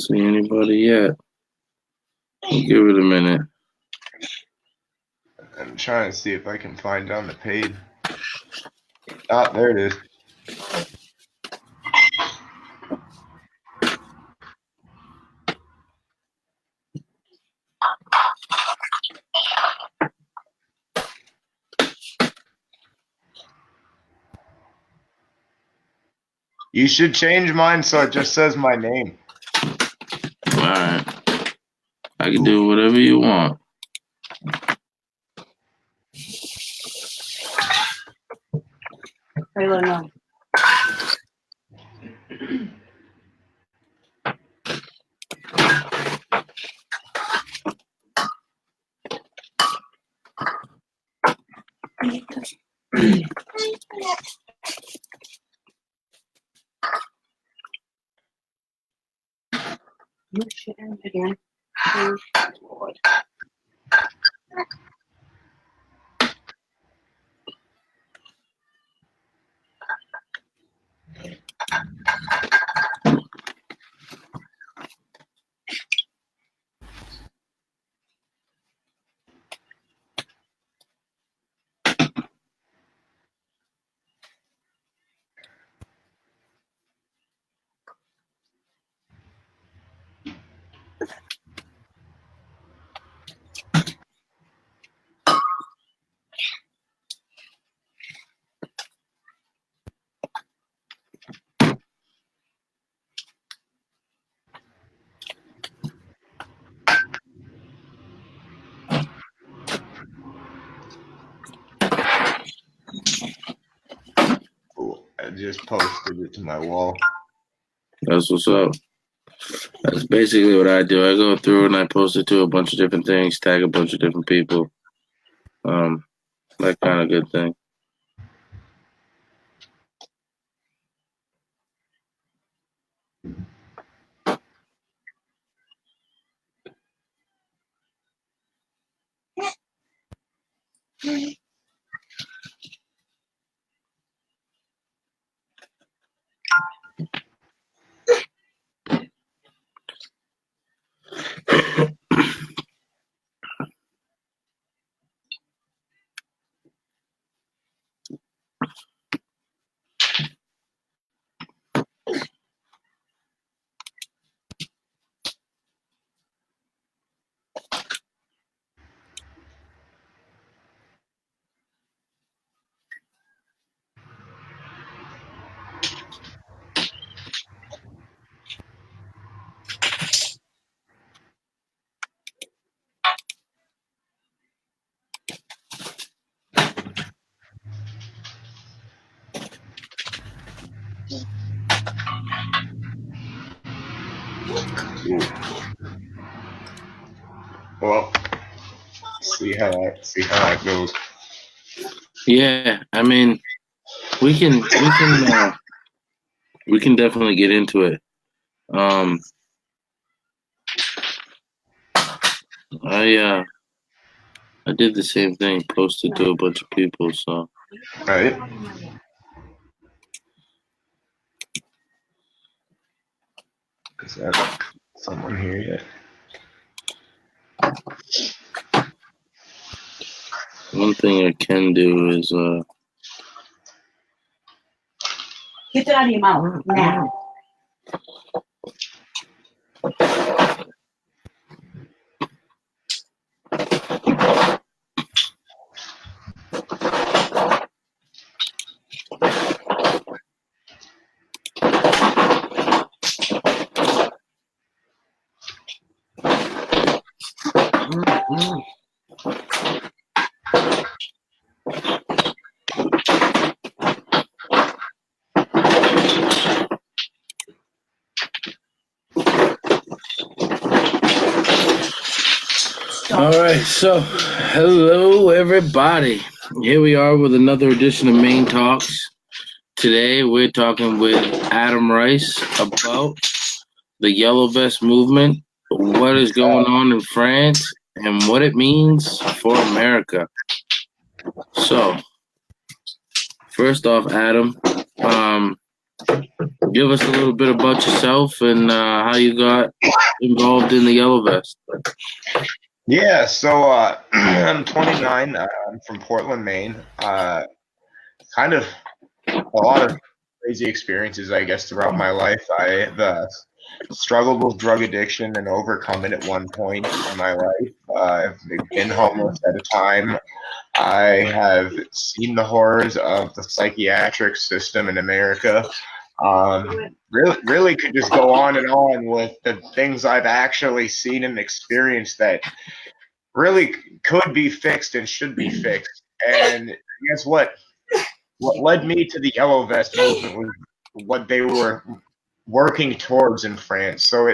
see anybody yet. We'll give it a minute. I'm trying to see if I can find on the page. Ah, there it is. You should change mine so it just says my name. All right. I can do whatever you want. Rayla, no. You shit again. Oh, Lord. Cool. I just posted it to my wall. That's what's up. That's basically what I do. I go through and I post it to a bunch of different things, tag a bunch of different people. That kind of good thing. Cool. Well, see how that goes. Yeah, I mean, we can definitely get into it. I did the same thing, posted to a bunch of people, so. Right. Is that someone here yet? One thing I can do is Get that out of your mouth now. all right, so hello everybody. Here we are with another edition of Maine Talks. Today we're talking with Adam Rice about the Yellow Vest movement, what is going on in France, and what it means for America. So, first off, Adam, Give us a little bit about yourself and how you got involved in the Yellow Vest. Yeah, so I'm 29. I'm from Portland, Maine. Kind of a lot of crazy experiences, I guess, throughout my life. I've struggled with drug addiction and overcome it at one point in my life. I've been homeless at a time. I have seen the horrors of the psychiatric system in America. Really could just go on and on with the things I've actually seen and experienced that really could be fixed and should be fixed. And guess what? What led me to the Yellow Vest movement was what they were working towards in France. So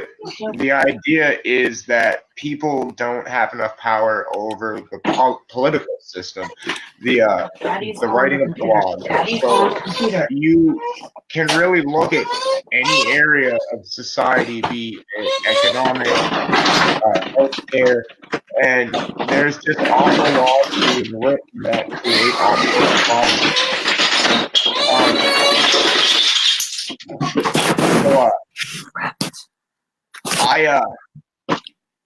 the idea is that people don't have enough power over the political system, the writing of the law. So you can really look at any area of society, be it economic, healthcare, and there's just awful laws being written that create awful problems. I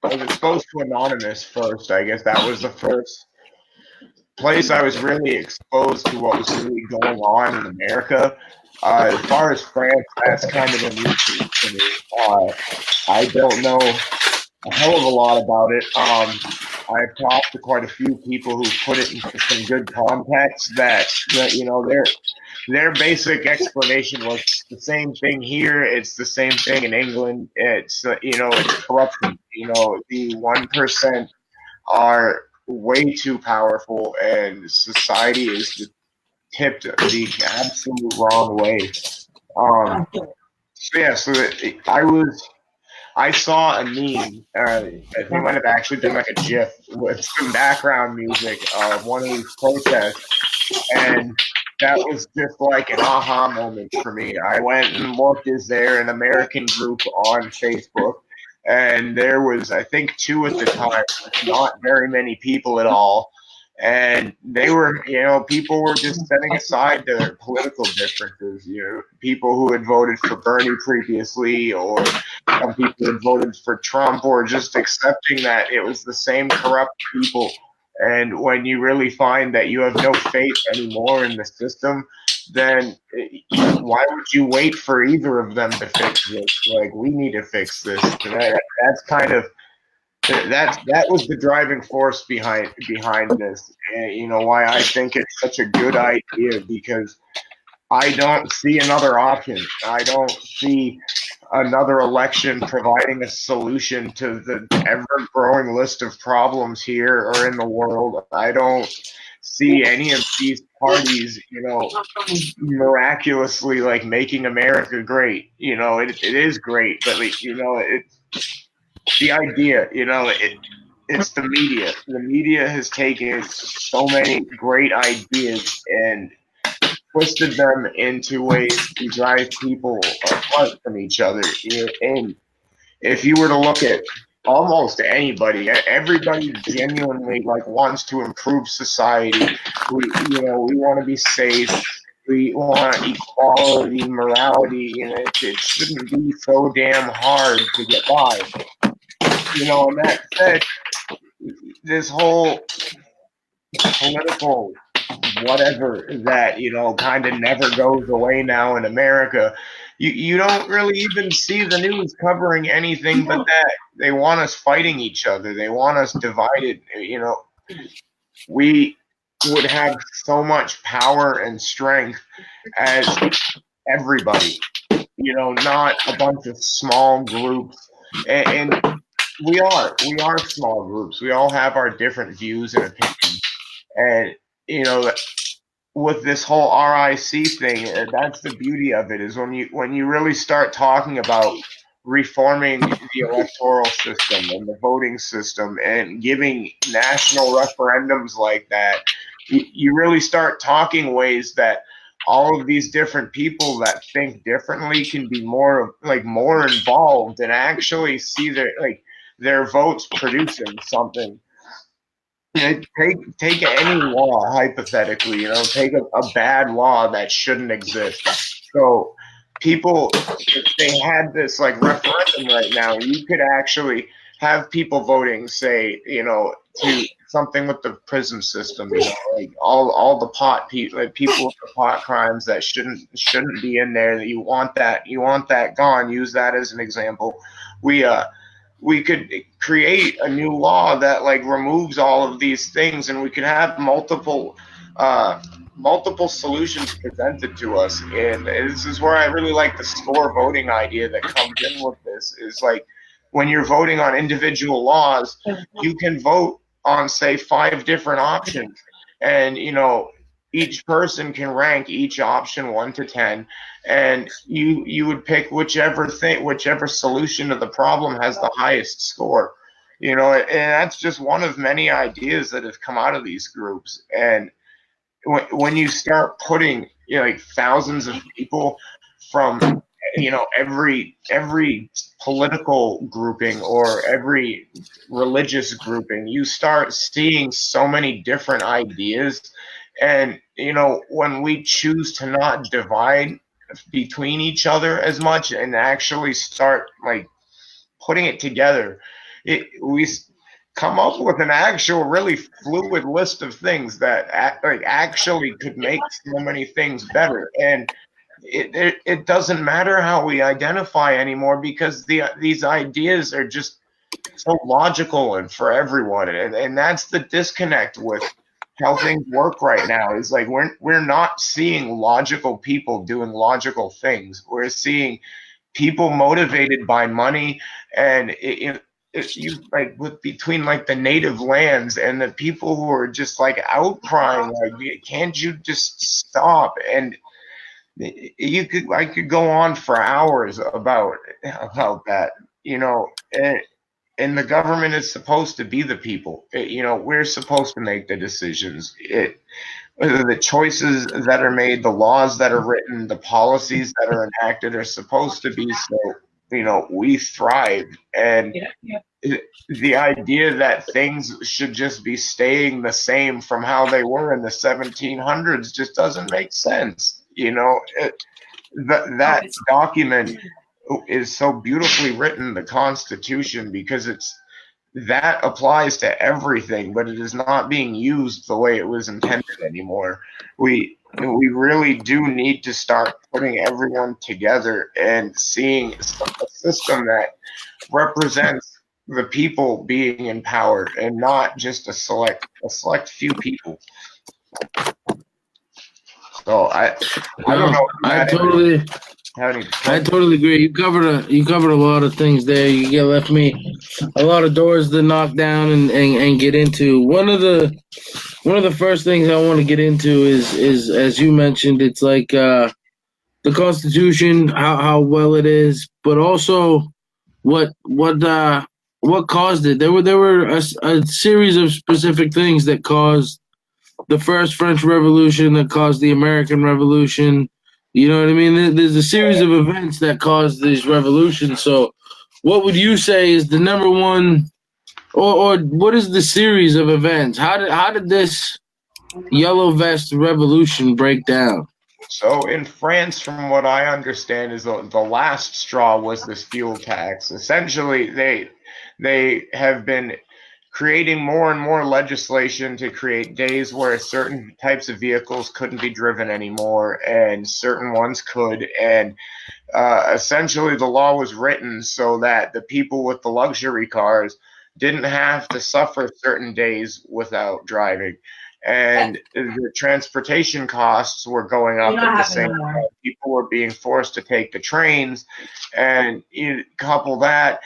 was exposed to Anonymous first. I guess that was the first place I was really exposed to what was really going on in America. As far as France, that's kind of a new thing to me. I don't know a hell of a lot about it. I've talked to quite a few people who put it into some good context that you know their basic explanation was the same thing here. It's the same thing in England. It's it's corruption. The 1% are way too powerful, and society is just tipped the absolute wrong way. So yeah, I saw a meme. I think it might have actually been like a GIF with some background music of one of these protests, and that was just like an aha moment for me. I went and looked, is there an American group on Facebook? And there was, I think, two at the time, not very many people at all. And they were, people were just setting aside their political differences. People who had voted for Bernie previously, or some people had voted for Trump, or just accepting that it was the same corrupt people. And when you really find that you have no faith anymore in the system, then why would you wait for either of them to fix this? Like, we need to fix this. That's kind of that was the driving force behind this. And why I think it's such a good idea, because I don't see another option. I don't see another election providing a solution to the ever-growing list of problems here or in the world. I don't see any of these parties, miraculously like making America great. It is great, but the idea, it's the media. The media has taken so many great ideas and twisted them into ways to drive people apart from each other. And if you were to look at almost anybody, everybody genuinely wants to improve society. We want to be safe. We want equality, morality. It shouldn't be so damn hard to get by. And that said, this whole political whatever that kind of never goes away now in America. You don't really even see the news covering anything but that. They want us fighting each other. They want us divided. We would have so much power and strength as everybody. Not a bunch of small groups. And we are small groups. We all have our different views and opinions. And with this whole RIC thing, that's the beauty of it, is when you really start talking about reforming the electoral system and the voting system and giving national referendums like that, you really start talking ways that all of these different people that think differently can be more involved and actually see their votes producing something. Take any law hypothetically, take a bad law that shouldn't exist. So people, if they had this like referendum right now, you could actually have people voting, say, to something with the prison system, like all the like people with the pot crimes that shouldn't be in there. That you want that gone. Use that as an example. We could create a new law that like removes all of these things, and we could have multiple solutions presented to us. And this is where I really like the score voting idea that comes in with this. Is like when you're voting on individual laws, you can vote on say 5 different options, and each person can rank each option 1 to 10, and you would pick whichever solution to the problem has the highest score. And that's just one of many ideas that have come out of these groups. And when you start putting like thousands of people from every political grouping or every religious grouping, you start seeing so many different ideas. And when we choose to not divide between each other as much and actually start like putting it together, we come up with an actual really fluid list of things that actually could make so many things better. And it doesn't matter how we identify anymore, because these ideas are just so logical and for everyone. And that's the disconnect with how things work right now. Is like we're not seeing logical people doing logical things. We're seeing people motivated by money. And you like between like the native lands and the people who are just like outcrying, like, can't you just stop? And I could go on for hours about that, and the government is supposed to be the people. We're supposed to make the decisions. The choices that are made, the laws that are written, the policies that are enacted are supposed to be so we thrive. And the idea that things should just be staying the same from how they were in the 1700s just doesn't make sense. That document is so beautifully written, the Constitution, because that applies to everything, but it is not being used the way it was intended anymore. We really do need to start putting everyone together and seeing a system that represents the people being in power and not just a select few people. So I don't know. I totally agree. You covered a lot of things there. You left me a lot of doors to knock down and get into. One of the first things I want to get into is as you mentioned, it's like the Constitution, how well it is, but also what caused it. There were a series of specific things that caused the first French Revolution, that caused the American Revolution. You know what I mean? There's a series of events that caused these revolutions. So, what would you say is the number one, or what is the series of events? How did this Yellow Vest Revolution break down? So in France, from what I understand, is the last straw was this fuel tax. Essentially, they have been creating more and more legislation to create days where certain types of vehicles couldn't be driven anymore and certain ones could. And essentially, the law was written so that the people with the luxury cars didn't have to suffer certain days without driving. And the transportation costs were going up at the same time. People were being forced to take the trains, and you couple that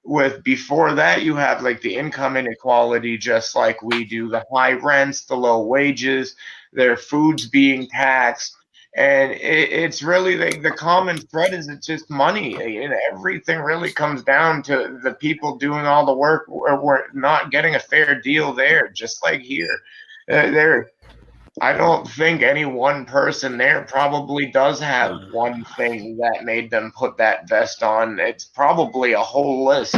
with, before that, you have like the income inequality, just like we do, the high rents, the low wages, their food's being taxed. And it's really the common thread is it's just money. And everything really comes down to the people doing all the work, or we're not getting a fair deal there, just like here. I don't think any one person there probably does have one thing that made them put that vest on. It's probably a whole list.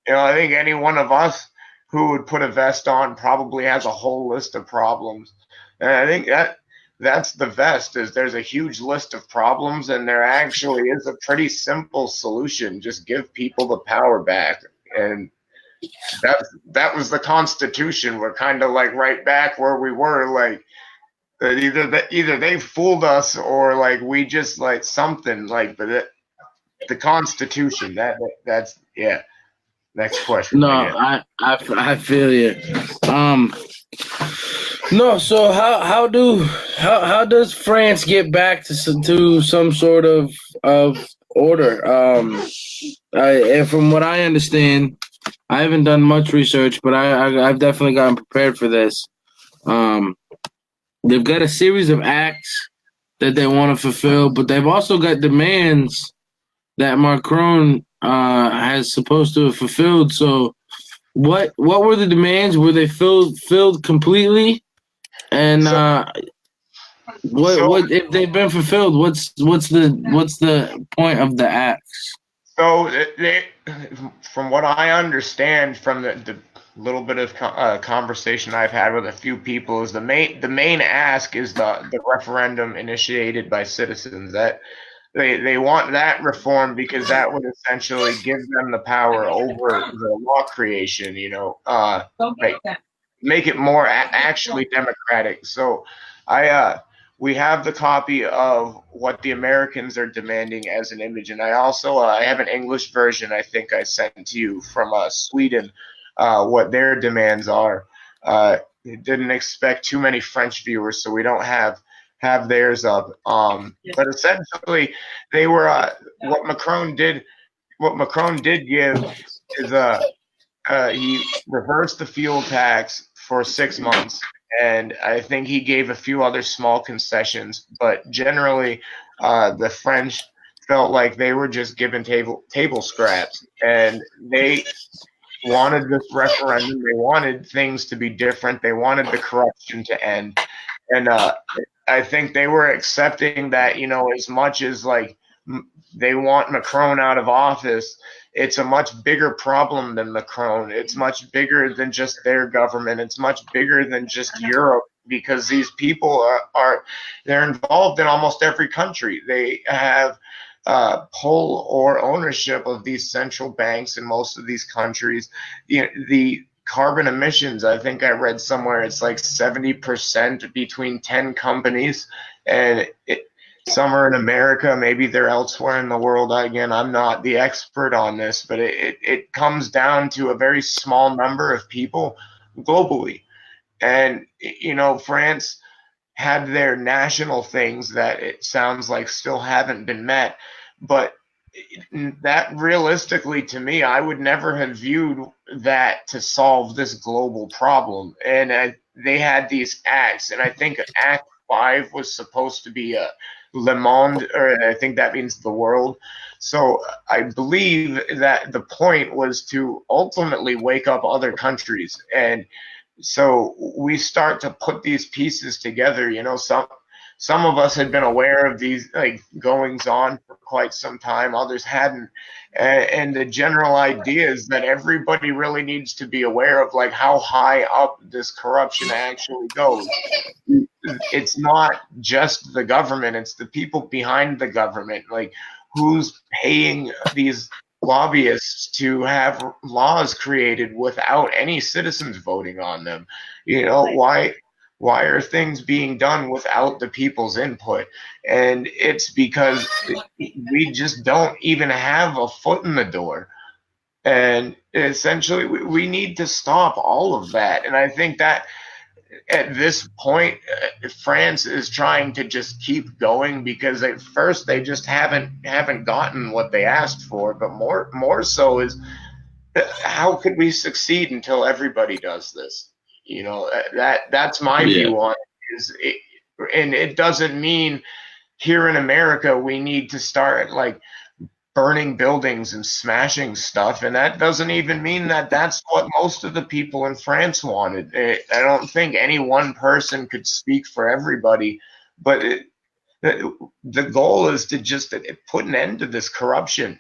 I think any one of us who would put a vest on probably has a whole list of problems. And I think that's the vest. Is there's a huge list of problems, and there actually is a pretty simple solution. Just give people the power back, and that was the Constitution. We're kind of like right back where we were, like either they fooled us or like we just like something like, but the Constitution, that's yeah. Next question, No, I guess. I feel you. Um, no. So how does France get back to some sort of order? And from what I understand, I haven't done much research, but I've definitely gotten prepared for this. Um, they've got a series of acts that they want to fulfill, but they've also got demands that Macron has supposed to have fulfilled. So what were the demands? Were they filled completely? And So, what if they've been fulfilled? What's the point of the acts? so they, from what I understand from the little bit of conversation I've had with a few people, is the main ask is the referendum initiated by citizens. That they want that reform because that would essentially give them the power over the law creation. Like make it more actually democratic. So I we have the copy of what the Americans are demanding as an image, and I also I have an English version I think I sent to you from Sweden, what their demands are. Didn't expect too many French viewers, so we don't have theirs up. But essentially, they were what Macron did. What Macron did give is he reversed the fuel tax for 6 months, and I think he gave a few other small concessions. But generally, the French felt like they were just given table scraps, and they wanted this referendum. They wanted things to be different. They wanted the corruption to end, and I think they were accepting that, as much as like they want Macron out of office, it's a much bigger problem than Macron. It's much bigger than just their government. It's much bigger than just Europe, because these people are they're involved in almost every country. They have pull or ownership of these central banks in most of these countries. The carbon emissions, I think I read somewhere it's like 70% between 10 companies, and some are in America, maybe they're elsewhere in the world. Again, I'm not the expert on this, but it comes down to a very small number of people globally. And France had their national things that it sounds like still haven't been met, but that realistically, to me, I would never have viewed that to solve this global problem. And they had these acts, and I think Act 5 was supposed to be a Le Monde, or I think that means the world. So I believe that the point was to ultimately wake up other countries. And so we start to put these pieces together. Some of us had been aware of these like goings on for quite some time, others hadn't. And the general idea is that everybody really needs to be aware of like how high up this corruption actually goes. It's not just the government, it's the people behind the government. Like, who's paying these lobbyists to have laws created without any citizens voting on them? Why are things being done without the people's input? And it's because we just don't even have a foot in the door. And essentially, we need to stop all of that. And I think that at this point, France is trying to just keep going, because at first they just haven't gotten what they asked for. But more so is, how could we succeed until everybody does this? That's my view on it. And it doesn't mean here in America we need to start like burning buildings and smashing stuff, and that doesn't even mean that that's what most of the people in France wanted. I don't think any one person could speak for everybody, but the goal is to just put an end to this corruption,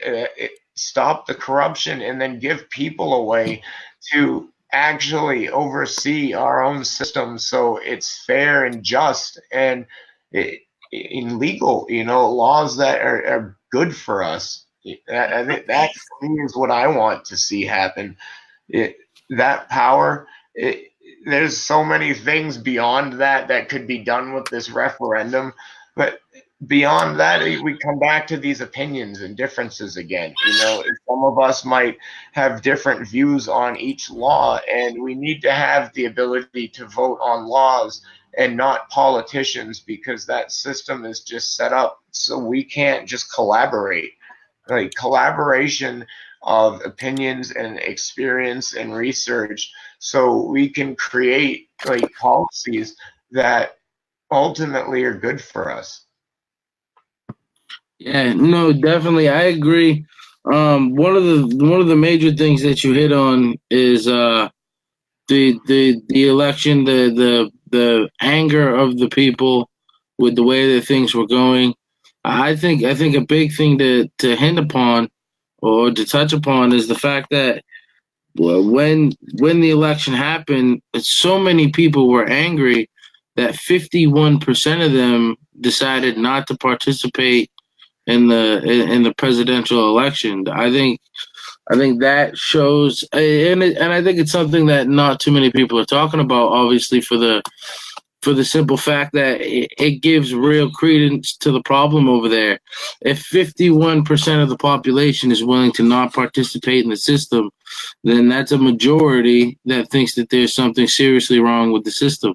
stop the corruption, and then give people a way to actually oversee our own system so it's fair and just. And in legal, laws that are good for us. I think that for me is what I want to see happen. That power, there's so many things beyond that could be done with this referendum, but beyond that, we come back to these opinions and differences again. Some of us might have different views on each law, and we need to have the ability to vote on laws and not politicians, because that system is just set up so we can't just collaborate. Like collaboration of opinions and experience and research, so we can create like policies that ultimately are good for us. Yeah, no, definitely, I agree. One of the major things that you hit on is the election, the anger of the people with the way that things were going. I think a big thing to hint upon or to touch upon is the fact that when the election happened, so many people were angry that 51% of them decided not to participate in the presidential election. I think that shows, and I think it's something that not too many people are talking about. Obviously, for the simple fact that it gives real credence to the problem over there. If 51% of the population is willing to not participate in the system, then that's a majority that thinks that there's something seriously wrong with the system.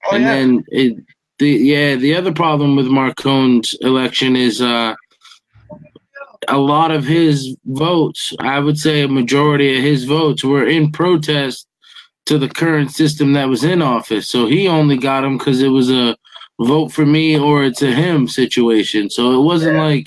Oh And yeah. then the other problem with Marcone's election is a lot of his votes, I would say a majority of his votes, were in protest to the current system that was in office. So he only got them because it was a vote for me or it's a him situation. So it wasn't like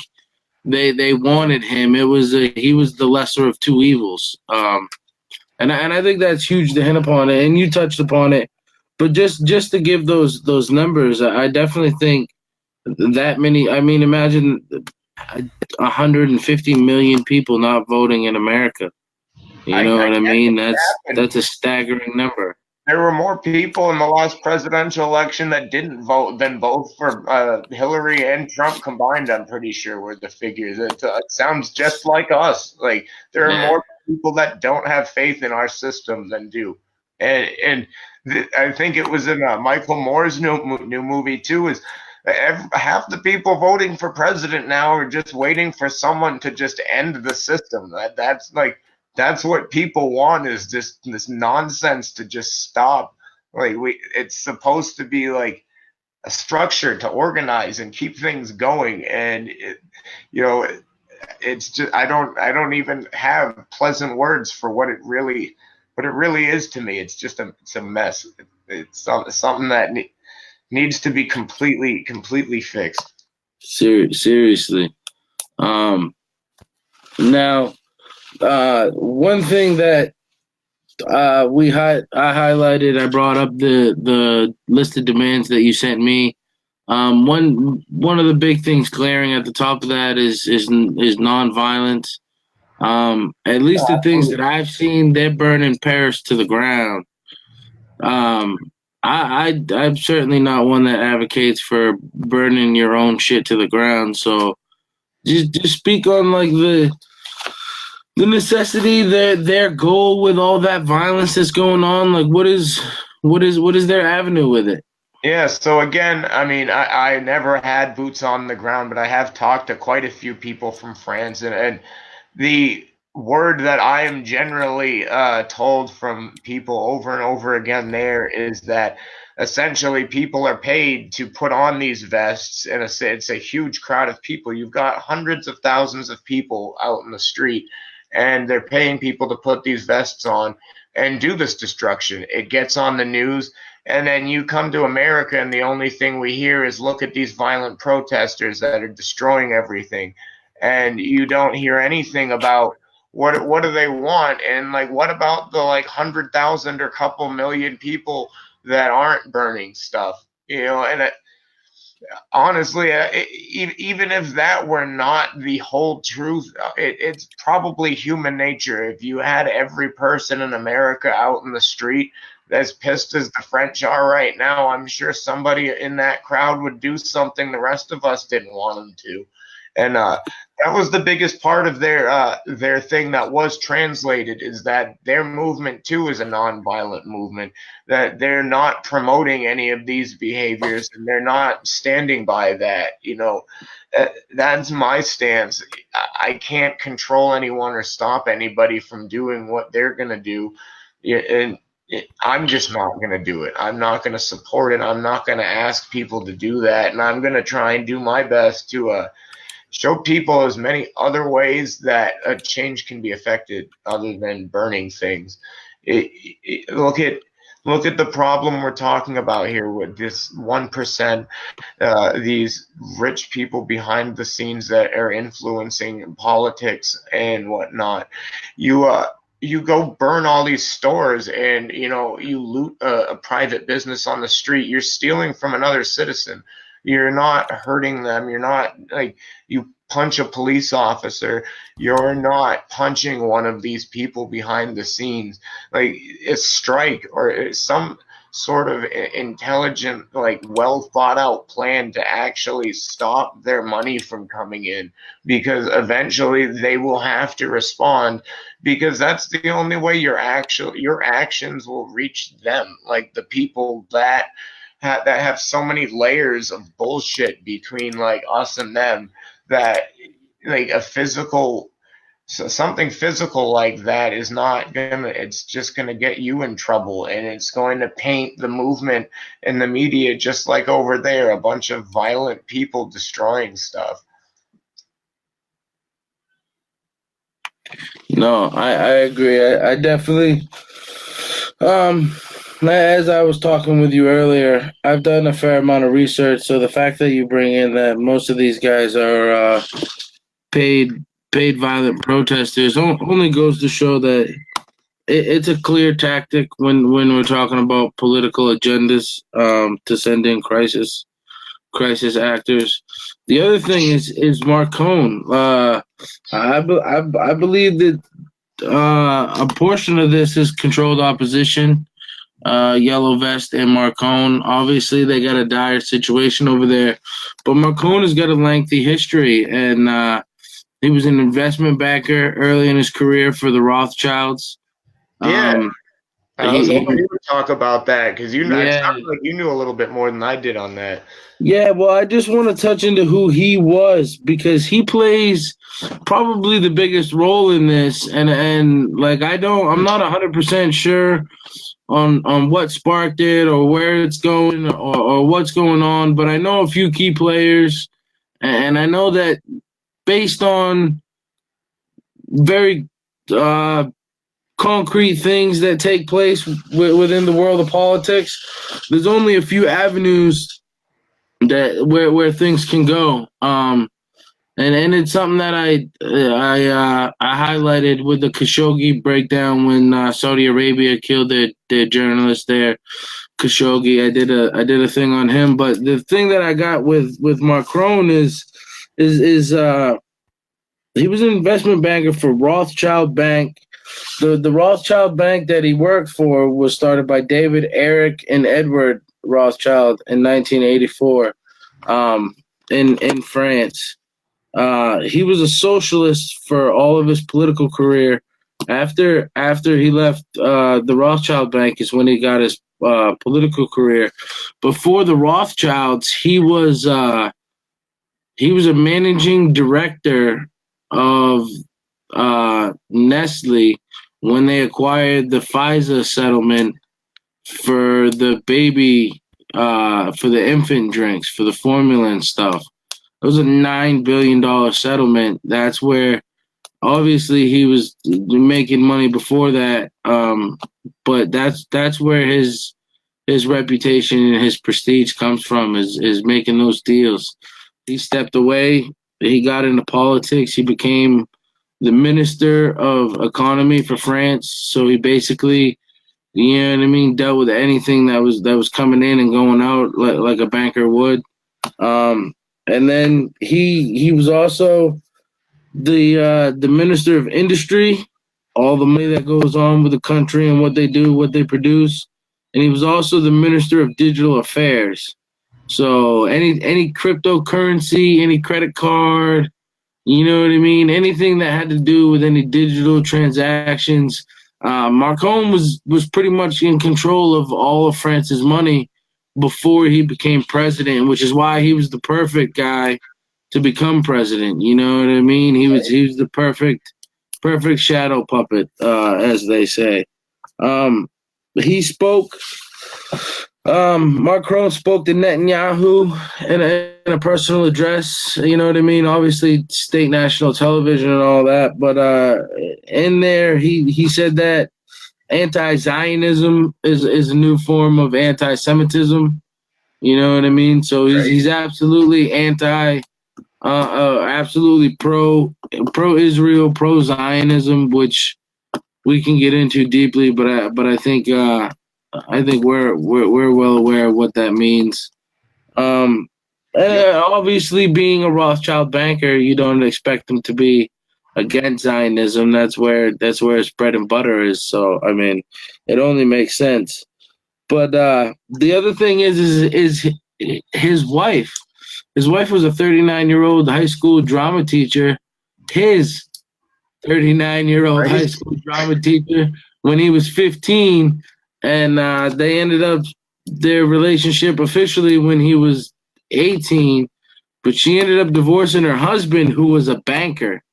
they wanted him. He was the lesser of two evils. And I think that's huge to hit upon it. And you touched upon it, but just to give those numbers, I definitely think that many. I mean, imagine 150 million people not voting in America. You know I what I can't mean? happen. That's a staggering number. There were more people in the last presidential election that didn't vote than vote for Hillary and Trump combined. I'm pretty sure were the figures. It sounds just like us. Like there are Yeah. more people that don't have faith in our system than do. And I think it was in Michael Moore's new movie too. Is half the people voting for president now are just waiting for someone to just end the system. That's what people want, is this nonsense to just stop. Like it's supposed to be like a structure to organize and keep things going, and you know, it's just I don't even have pleasant words for what it really is to me. It's a mess. It's something that needs to be completely fixed. Seriously. Now, one thing that I highlighted, I brought up the list of demands that you sent me. One of the big things glaring at the top of that is nonviolence. At least the things that I've seen, they're burning Paris to the ground. Um, I'm certainly not one that advocates for burning your own shit to the ground. So just speak on like the necessity, their goal with all that violence that's going on. Like what is their avenue with it? Yeah, so again, I mean, I never had boots on the ground, but I have talked to quite a few people from France, and the word that I am generally told from people over and over again there is that essentially people are paid to put on these vests, and it's a huge crowd of people. You've got hundreds of thousands of people out in the street, and they're paying people to put these vests on and do this destruction. It gets on the news. And then you come to America, and the only thing we hear is, look at these violent protesters that are destroying everything. And you don't hear anything about what do they want, and like what about the like 100,000 or couple million people that aren't burning stuff, and honestly, even if that were not the whole truth, it's probably human nature. If you had every person in America out in the street as pissed as the French are right now, I'm sure somebody in that crowd would do something the rest of us didn't want them to. And that was the biggest part of their thing that was translated, is that their movement too is a nonviolent movement, that they're not promoting any of these behaviors and they're not standing by that. That's my stance. I can't control anyone or stop anybody from doing what they're going to do. And I'm just not going to do it. I'm not going to support it. I'm not going to ask people to do that. And I'm going to try and do my best to show people as many other ways that a change can be affected other than burning things. Look at the problem we're talking about here with this 1%, these rich people behind the scenes that are influencing politics and whatnot. You go burn all these stores and you loot a private business on the street. You're stealing from another citizen. You're not hurting them. You're not, like, you punch a police officer. You're not punching one of these people behind the scenes. Like, a strike or some sort of intelligent, like, well thought out plan to actually stop their money from coming in, because eventually they will have to respond, because that's the only way your actions will reach them, like the people that have so many layers of bullshit between, like, us and them, that, like, something physical like that is not gonna, it's just gonna get you in trouble, and it's going to paint the movement in the media just like over there, a bunch of violent people destroying stuff. No, I agree. I definitely, as I was talking with you earlier, I've done a fair amount of research. So the fact that you bring in that most of these guys are paid violent protesters only goes to show that it's a clear tactic when we're talking about political agendas, to send in crisis actors. The other thing is Marcone. I believe that a portion of this is controlled opposition. Yellow Vest and Marcone. Obviously, they got a dire situation over there, but Marcone has got a lengthy history, and he was an investment banker early in his career for the Rothschilds. Yeah. I was hoping you would talk about that, because it sounded like you knew a little bit more than I did on that. Yeah, well, I just want to touch into who he was, because he plays probably the biggest role in this, and like I'm not 100% sure on what sparked it or where it's going or what's going on, but I know a few key players, and I know that based on very concrete things that take place within the world of politics, there's only a few avenues that where things can go. And it's something that I highlighted with the Khashoggi breakdown when Saudi Arabia killed their journalist there, Khashoggi. I did a thing on him, but the thing that I got with Macron is he was an investment banker for Rothschild Bank. The Rothschild Bank that he worked for was started by David, Eric, and Edward Rothschild in 1984 in France. He was a socialist for all of his political career. After he left the Rothschild Bank is when he got his political career. Before the Rothschilds, he was a managing director of Nestle when they acquired the Pfizer settlement for the baby, for the infant drinks, for the formula and stuff. It was a $9 billion settlement. That's where, obviously, he was making money before that. But that's where his reputation and his prestige comes from, is making those deals. He stepped away. He got into politics. He became the Minister of Economy for France. So he basically, dealt with anything that was coming in and going out like a banker would. And then he was also the minister of industry, all the money that goes on with the country and what they do, what they produce. And he was also the minister of digital affairs. So any cryptocurrency, any credit card, you know what I mean? Anything that had to do with any digital transactions, Marcon was pretty much in control of all of France's money before he became president, which is why he was the perfect guy to become president. You know what I mean? He was the perfect shadow puppet, as they say. He spoke. Macron spoke to Netanyahu in a personal address. You know what I mean? Obviously, state national television and all that. But in there, he said that anti-Zionism is a new form of anti-Semitism. You know what I mean? So he's absolutely absolutely pro-Israel, pro-Zionism, which we can get into deeply. But I think we're well aware of what that means. Obviously, being a Rothschild banker, you don't expect them to be against Zionism. That's where his bread and butter is. So I mean, it only makes sense. But the other thing is his wife. His wife was a 39-year-old high school drama teacher. His 39-year-old high school drama teacher when he was 15, and they ended up their relationship officially when he was 18. But she ended up divorcing her husband, who was a banker.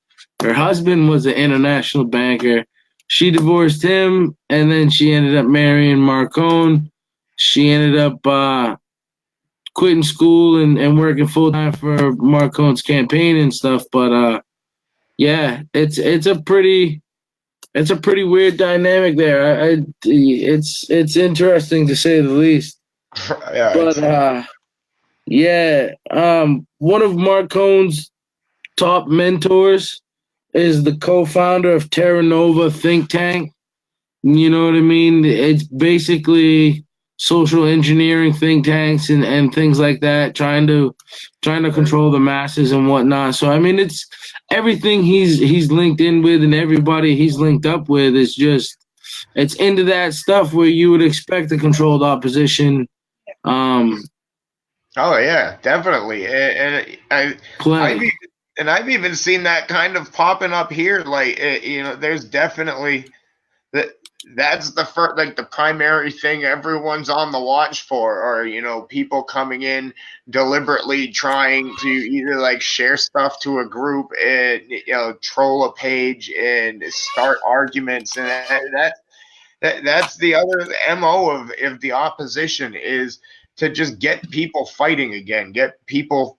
Her husband was an international banker. She divorced him, and then she ended up marrying Marcon. She ended up quitting school and working full time for Marcon's campaign and stuff. But yeah, it's a pretty weird dynamic there. It's interesting to say the least. Yeah, But one of Marcon's top mentors is the co-founder of Terra Nova think tank. You know what I mean? It's basically social engineering think tanks and things like that, trying to control the masses and whatnot. So I mean, it's everything he's linked in with, and everybody he's linked up with is just it's into that stuff where you would expect a controlled opposition. Oh yeah, definitely, and I've even seen that kind of popping up here. Like there's definitely that's the first, like the primary thing everyone's on the watch for, or people coming in deliberately trying to either like share stuff to a group and troll a page and start arguments, and that's the other MO of the opposition, is to just get people fighting again, get people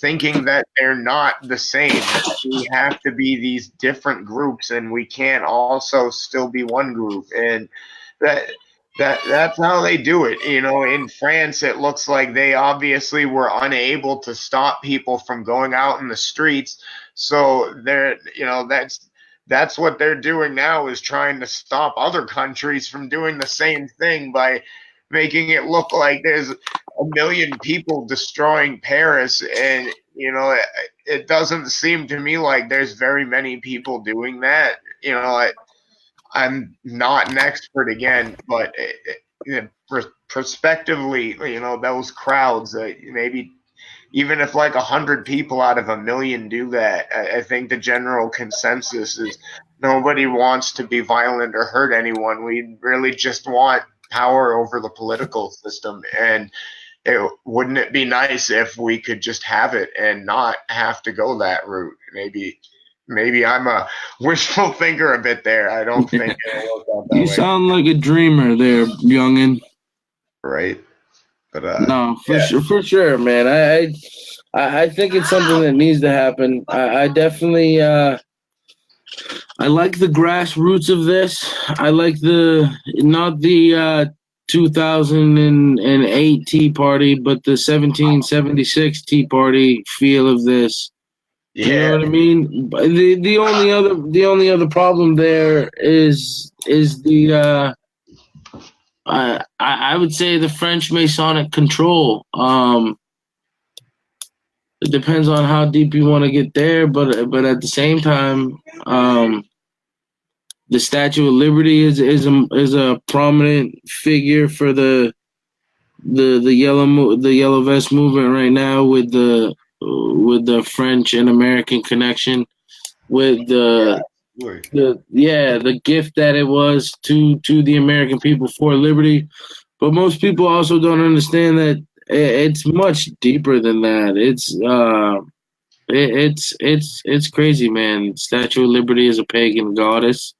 thinking that they're not the same. We have to be these different groups, and we can't also still be one group. And that's how they do it. In France, it looks like they obviously were unable to stop people from going out in the streets. So that's what they're doing now, is trying to stop other countries from doing the same thing by making it look like there's a million people destroying Paris, and it doesn't seem to me like there's very many people doing that. I'm not an expert again, but prospectively, those crowds, maybe even if like 100 people out of a million do that, I think the general consensus is nobody wants to be violent or hurt anyone. We really just want power over the political system, and wouldn't it be nice if we could just have it and not have to go that route? Maybe I'm a wishful thinker a bit there. I don't think it'll work out that way. You sound like a dreamer there, youngin. Right. But no, for sure, man. I think it's something that needs to happen. I definitely I like the grassroots of this. I like not the 2008 Tea Party, but the 1776 Tea Party feel of this. Yeah. You know what I mean? The only other problem there is the I would say the French Masonic control. it depends on how deep you want to get there, but at the same time, the Statue of Liberty is a prominent figure for the yellow vest movement right now with the French and American connection with the gift that it was to the American people for liberty. But most people also don't understand that it's much deeper than that. It's crazy, man. Statue of Liberty is a pagan goddess.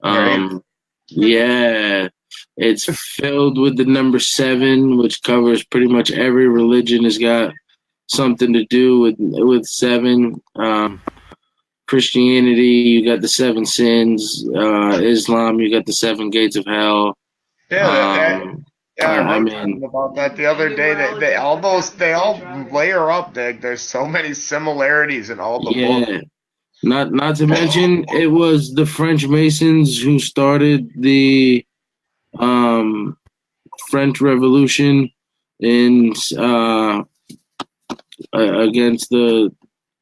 Right. Yeah, it's filled with the number 7, which covers pretty much every religion has got something to do with 7. Christianity, you got the 7 sins. Islam, you got the 7 gates of hell. Yeah, I I wrote mean, something about that the other day. They all layer up. There's so many similarities in all the books. yeah. Not to mention, it was the French Masons who started the French Revolution in against the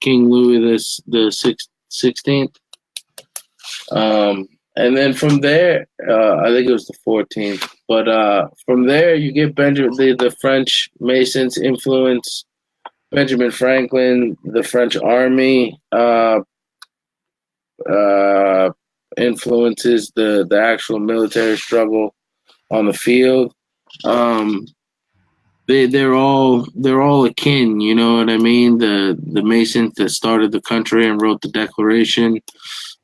King Louis the 16th. And then from there, I think it was the 14th. But from there, you get the French Masons influence Benjamin Franklin, the French army influences the actual military struggle on the field. They're all akin, you know what I mean? The Masons that started the country and wrote the Declaration.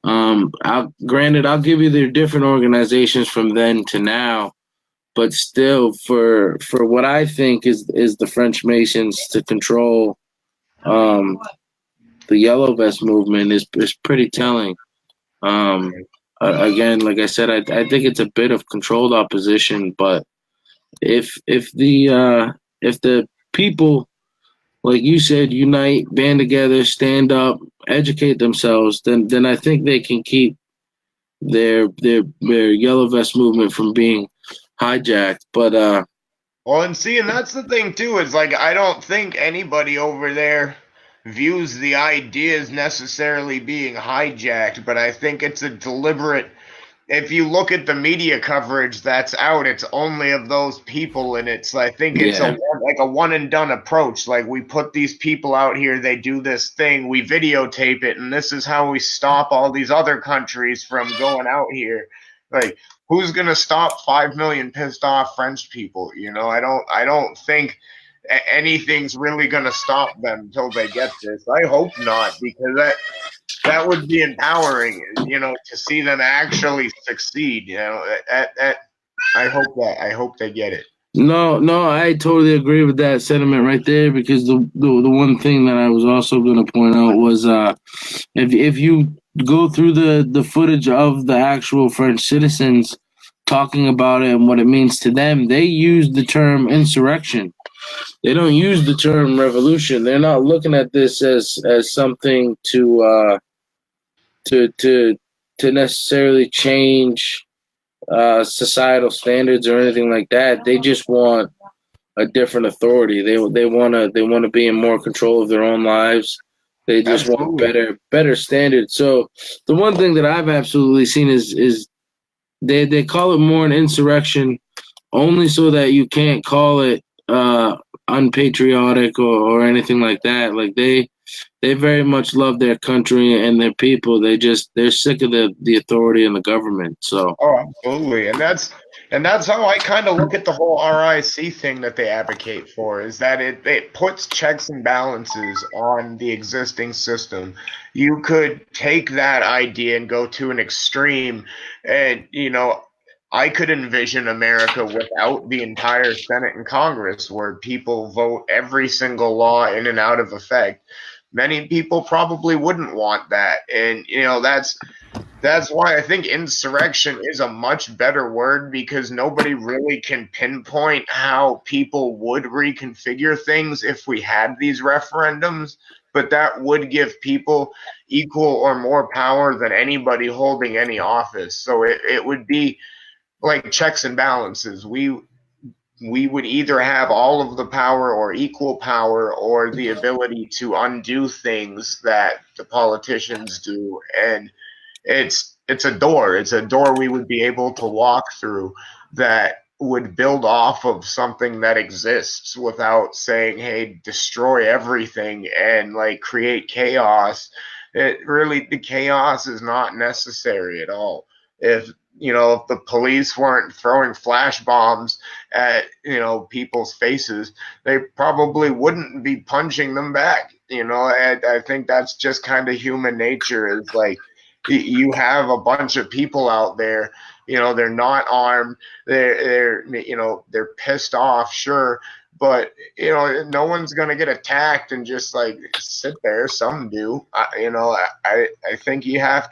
I'll give you their different organizations from then to now, but still, for what I think is the French Masons to control the Yellow Vest movement is pretty telling. Again, like I said, I think it's a bit of controlled opposition, but if the people, like you said, unite, band together, stand up, educate themselves, then I think they can keep their Yellow Vest movement from being hijacked. But Well, and that's the thing too. Is like I don't think anybody over there views the ideas necessarily being hijacked, but I think it's a deliberate. If you look at the media coverage that's out, it's only of those people, and I think it's Yeah. a one and done approach. Like we put these people out here, they do this thing, we videotape it, and this is how we stop all these other countries from going out here. Like who's gonna stop 5 million pissed off French people? You know, I don't think anything's really gonna stop them until they get this. I hope not, because that would be empowering, you know, to see them actually succeed. You know, I hope they get it. No, I totally agree with that sentiment right there, because the one thing that I was also going to point out was if you go through the footage of the actual French citizens talking about it and what it means to them, they use the term insurrection. They don't use the term revolution. They're not looking at this as something to necessarily change societal standards or anything like that. They just want a different authority. They want to be in more control of their own lives. They just want better standards. So the one thing that I've absolutely seen is they call it more an insurrection, only so that you can't call it unpatriotic or anything like that. Like they very much love their country and their people. They're sick of the authority and the government. So absolutely, and that's how I kind of look at the whole RIC thing that they advocate for, is that it puts checks and balances on the existing system. You could take that idea and go to an extreme, and you know, I could envision America without the entire Senate and Congress, where people vote every single law in and out of effect. Many people probably wouldn't want that, and you know, that's why I think insurrection is a much better word, because nobody really can pinpoint how people would reconfigure things if we had these referendums, but that would give people equal or more power than anybody holding any office. So it would be like checks and balances. we would either have all of the power or equal power or the ability to undo things that the politicians do. And it's a door. It's a door we would be able to walk through that would build off of something that exists without saying, hey, destroy everything and like create chaos. It really, the chaos is not necessary at all. If if the police weren't throwing flash bombs at people's faces, they probably wouldn't be punching them back. And I think that's just kind of human nature. Is like you have a bunch of people out there, they're not armed, they're pissed off, sure, but no one's gonna get attacked and just like sit there. Some do. I think you have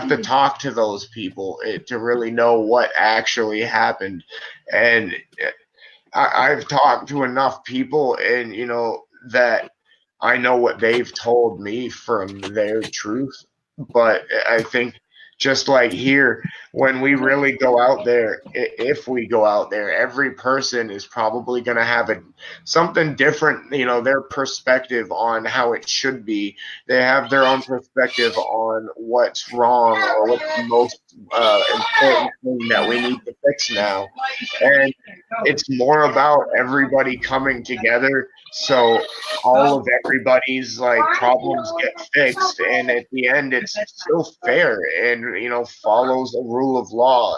to talk to those people to really know what actually happened. And I've talked to enough people, and that I know what they've told me from their truth. But I think just like here, when we really go out there, if we go out there, every person is probably going to have something different, their perspective on how it should be. They have their own perspective on what's wrong or what's the most important thing that we need to fix now. And it's more about everybody coming together, so all of everybody's like problems get fixed, and at the end it's still fair and follows a rule of law.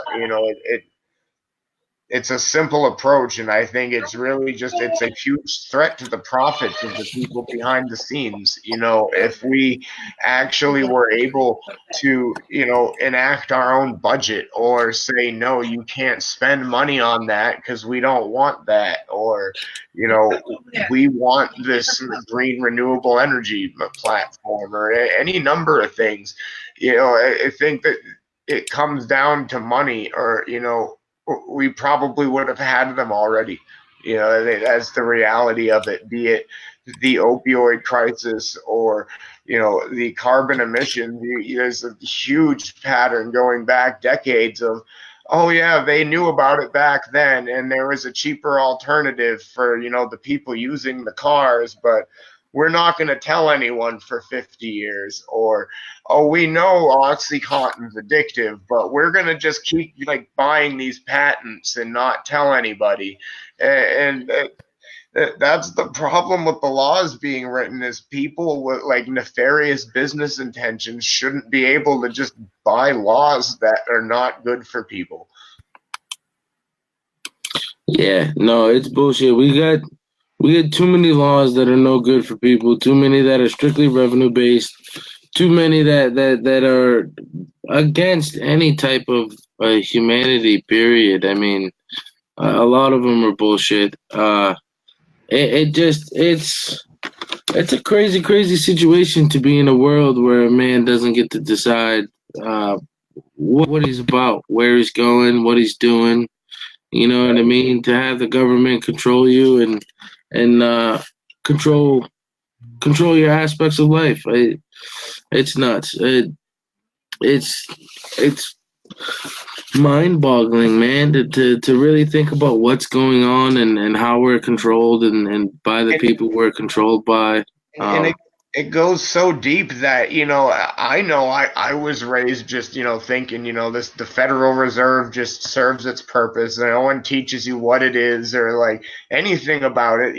It's a simple approach, and I think it's really it's a huge threat to the profits of the people behind the scenes. If we actually were able to, enact our own budget or say, no, you can't spend money on that because we don't want that, or, we want this green renewable energy platform, or any number of things. I think that it comes down to money, or, we probably would have had them already. That's the reality of it, be it the opioid crisis or, the carbon emissions. There's a huge pattern going back decades of, oh yeah, they knew about it back then, and there was a cheaper alternative for, the people using the cars, but we're not going to tell anyone for 50 years. Or, oh, we know OxyContin's addictive, but we're going to just keep like buying these patents and not tell anybody. And that's the problem with the laws being written, is people with like nefarious business intentions shouldn't be able to just buy laws that are not good for people. Yeah, no, it's bullshit. We got too many laws that are no good for people. Too many that are strictly revenue based. Too many that are against any type of humanity. Period. I mean, a lot of them are bullshit. It's a crazy situation to be in a world where a man doesn't get to decide what he's about, where he's going, what he's doing. You know what I mean? To have the government control you and control your aspects of life. It's nuts. It's mind-boggling, man, to really think about what's going on and how we're controlled and by the people we're controlled by. And it goes so deep that I was raised just thinking the Federal Reserve just serves its purpose, and no one teaches you what it is or like anything about it.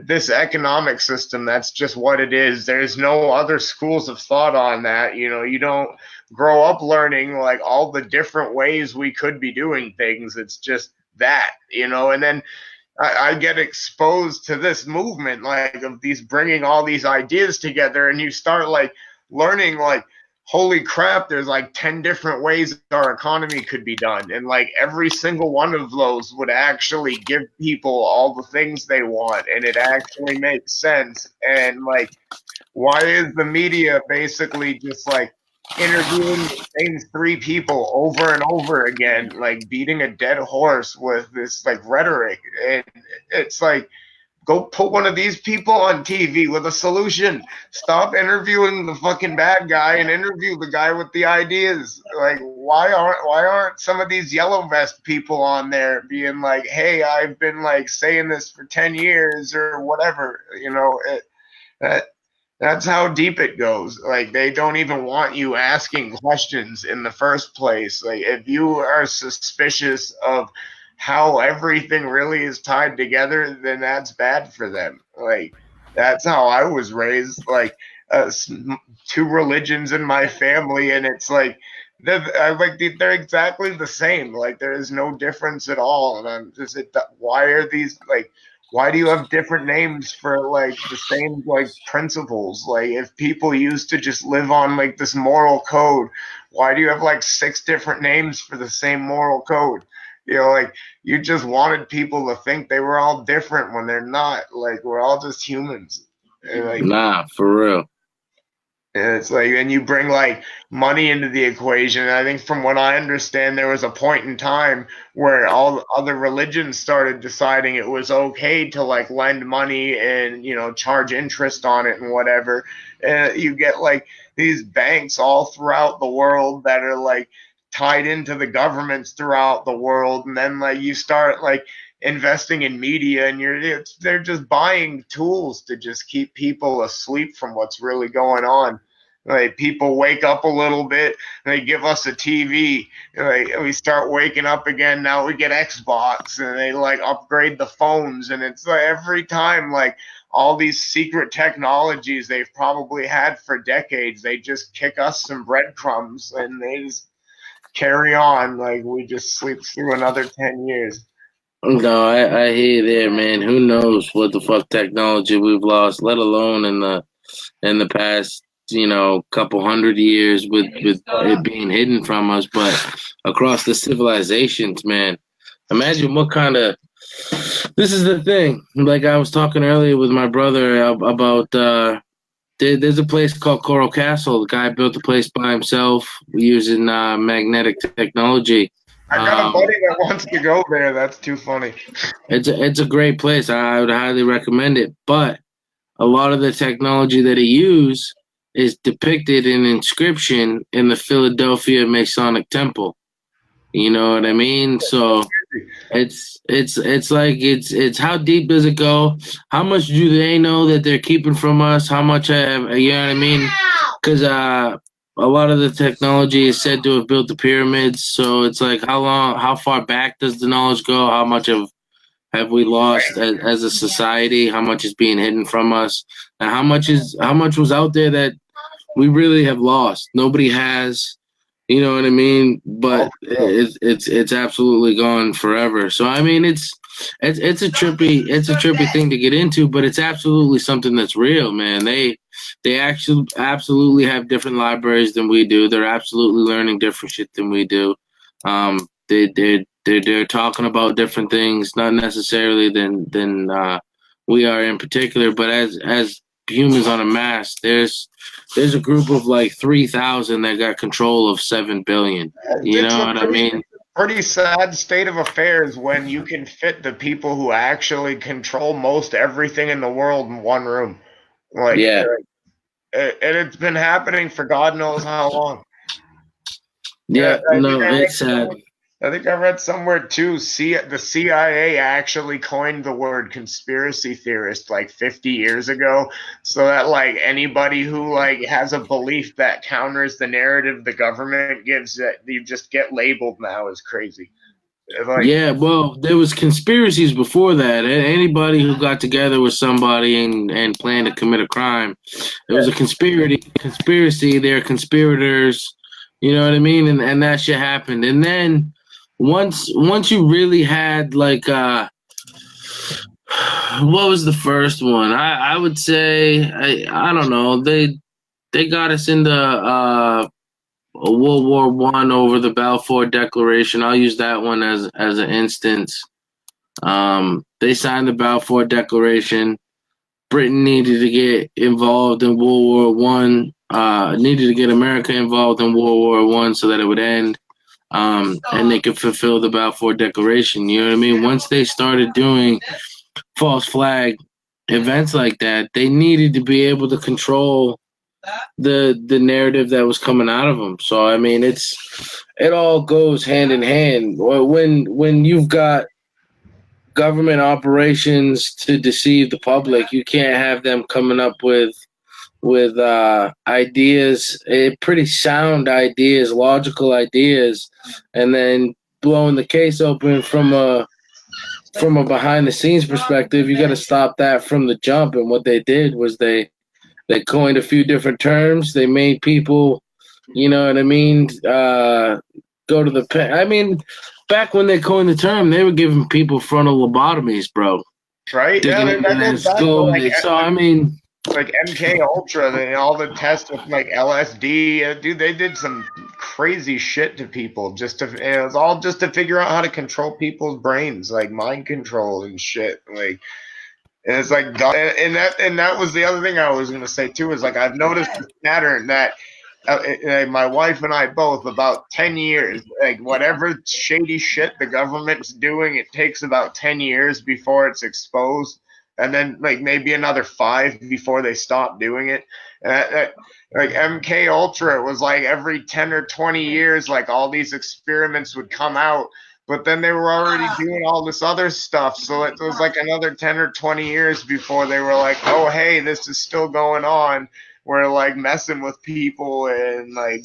This economic system, that's just what it is. There's no other schools of thought on that. You don't grow up learning like all the different ways we could be doing things. It's just that. And then I get exposed to this movement, like of these bringing all these ideas together, and you start like learning, like, holy crap, there's like 10 different ways our economy could be done, and like every single one of those would actually give people all the things they want, and it actually makes sense. And like, why is the media basically just like interviewing the same three people over and over again, like beating a dead horse with this like rhetoric? And it's like, Go put one of these people on TV with a solution. Stop interviewing the fucking bad guy and interview the guy with the ideas. Like, why aren't some of these yellow vest people on there being like, hey, I've been like saying this for 10 years or whatever, that's how deep it goes. Like, they don't even want you asking questions in the first place. Like, if you are suspicious of how everything really is tied together, then that's bad for them. Like, that's how I was raised. Like, two religions in my family, and it's like they're exactly the same. Like, there is no difference at all. And I'm just, why are these like? Why do you have different names for like the same like principles? Like, if people used to just live on like this moral code, why do you have like 6 different names for the same moral code? Like, you just wanted people to think they were all different when they're not. Like, we're all just humans. And like, Nah, for real. and it's like, and you bring like money into the equation. And I think from what I understand, there was a point in time where all other religions started deciding it was okay to like lend money and, charge interest on it and whatever. And you get like these banks all throughout the world that are like tied into the governments throughout the world. And then like you start like investing in media, and they're just buying tools to just keep people asleep from what's really going on. Like, people wake up a little bit and they give us a TV. Like, we start waking up again. Now we get Xbox, and they like upgrade the phones. And it's like every time, like, all these secret technologies they've probably had for decades, they just kick us some breadcrumbs and they just carry on. Like, we just sleep through another 10 years. No, I hear you there, man. Who knows what the fuck technology we've lost, let alone in the past, couple hundred years with it being hidden from us, but across the civilizations, man. Imagine what kind of. This is the thing. Like, I was talking earlier with my brother about. There's a place called Coral Castle. The guy built the place by himself using magnetic technology. I got a buddy that wants to go there. That's too funny. It's a great place. I would highly recommend it. But a lot of the technology that he used is depicted in inscription in the Philadelphia Masonic Temple. You know what I mean? So it's like it's how deep does it go? How much do they know that they're keeping from us? How much you know what I mean? Because a lot of the technology is said to have built the pyramids. So it's like, how far back does the knowledge go? How much have we lost as a society? How much is being hidden from us? And how much was out there that we really have lost? Nobody has, you know what I mean? But it's absolutely gone forever. So I mean, it's a trippy thing to get into, but it's absolutely something that's real, man. They actually absolutely have different libraries than we do. They're absolutely learning different shit than we do. They're talking about different things, not necessarily than we are in particular, but as humans on a mass, there's a group of like 3,000 that got control of 7 billion. You know what I mean? Pretty sad state of affairs when you can fit the people who actually control most everything in the world in one room. Like, yeah. And it's been happening for God knows how long. Yeah, no, it's sad. I think I read somewhere too. The CIA actually coined the word conspiracy theorist like 50 years ago, so that like anybody who like has a belief that counters the narrative the government gives, that you just get labeled now as crazy. Like, yeah, well, there was conspiracies before that. Anybody who got together with somebody and planned to commit a crime, it was a conspiracy. They're conspirators. You know what I mean? And that shit happened. And then once you really had like what was the first one? I would say I don't know. They got us into World War I over the Balfour Declaration. I'll use that one as an instance. They signed the Balfour Declaration. Britain needed to get involved in World War I. Needed to get America involved in World War I so that it would end. And they could fulfill the Balfour Declaration. You know what I mean? Once they started doing false flag events like that, they needed to be able to control the narrative that was coming out of them. So I mean, it all goes hand in hand. When you've got government operations to deceive the public, you can't have them coming up with ideas, pretty sound ideas, logical ideas, and then blowing the case open from a behind the scenes perspective. You got to stop that from the jump. And what they did was they coined a few different terms. They made people, you know what I mean, go to the pen. I mean, back when they coined the term, they were giving people frontal lobotomies, bro. Right? Yeah, Digging that into their goes back to skull. like, So I mean, like MK Ultra and all the tests with like LSD. Dude, they did some crazy shit to people just to. It was all just to figure out how to control people's brains, like mind control and shit. Like, and it's like, and that was the other thing I was gonna say too. Is like I've noticed this pattern that my wife and I both, about 10 years, like whatever shady shit the government's doing, it takes about 10 years before it's exposed, and then like maybe another 5 before they stop doing it. Like MK Ultra, it was like every 10 or 20 years, like all these experiments would come out, but then they were already doing all this other stuff, so it was like another 10 or 20 years before they were like, oh hey, this is still going on. We're like messing with people and like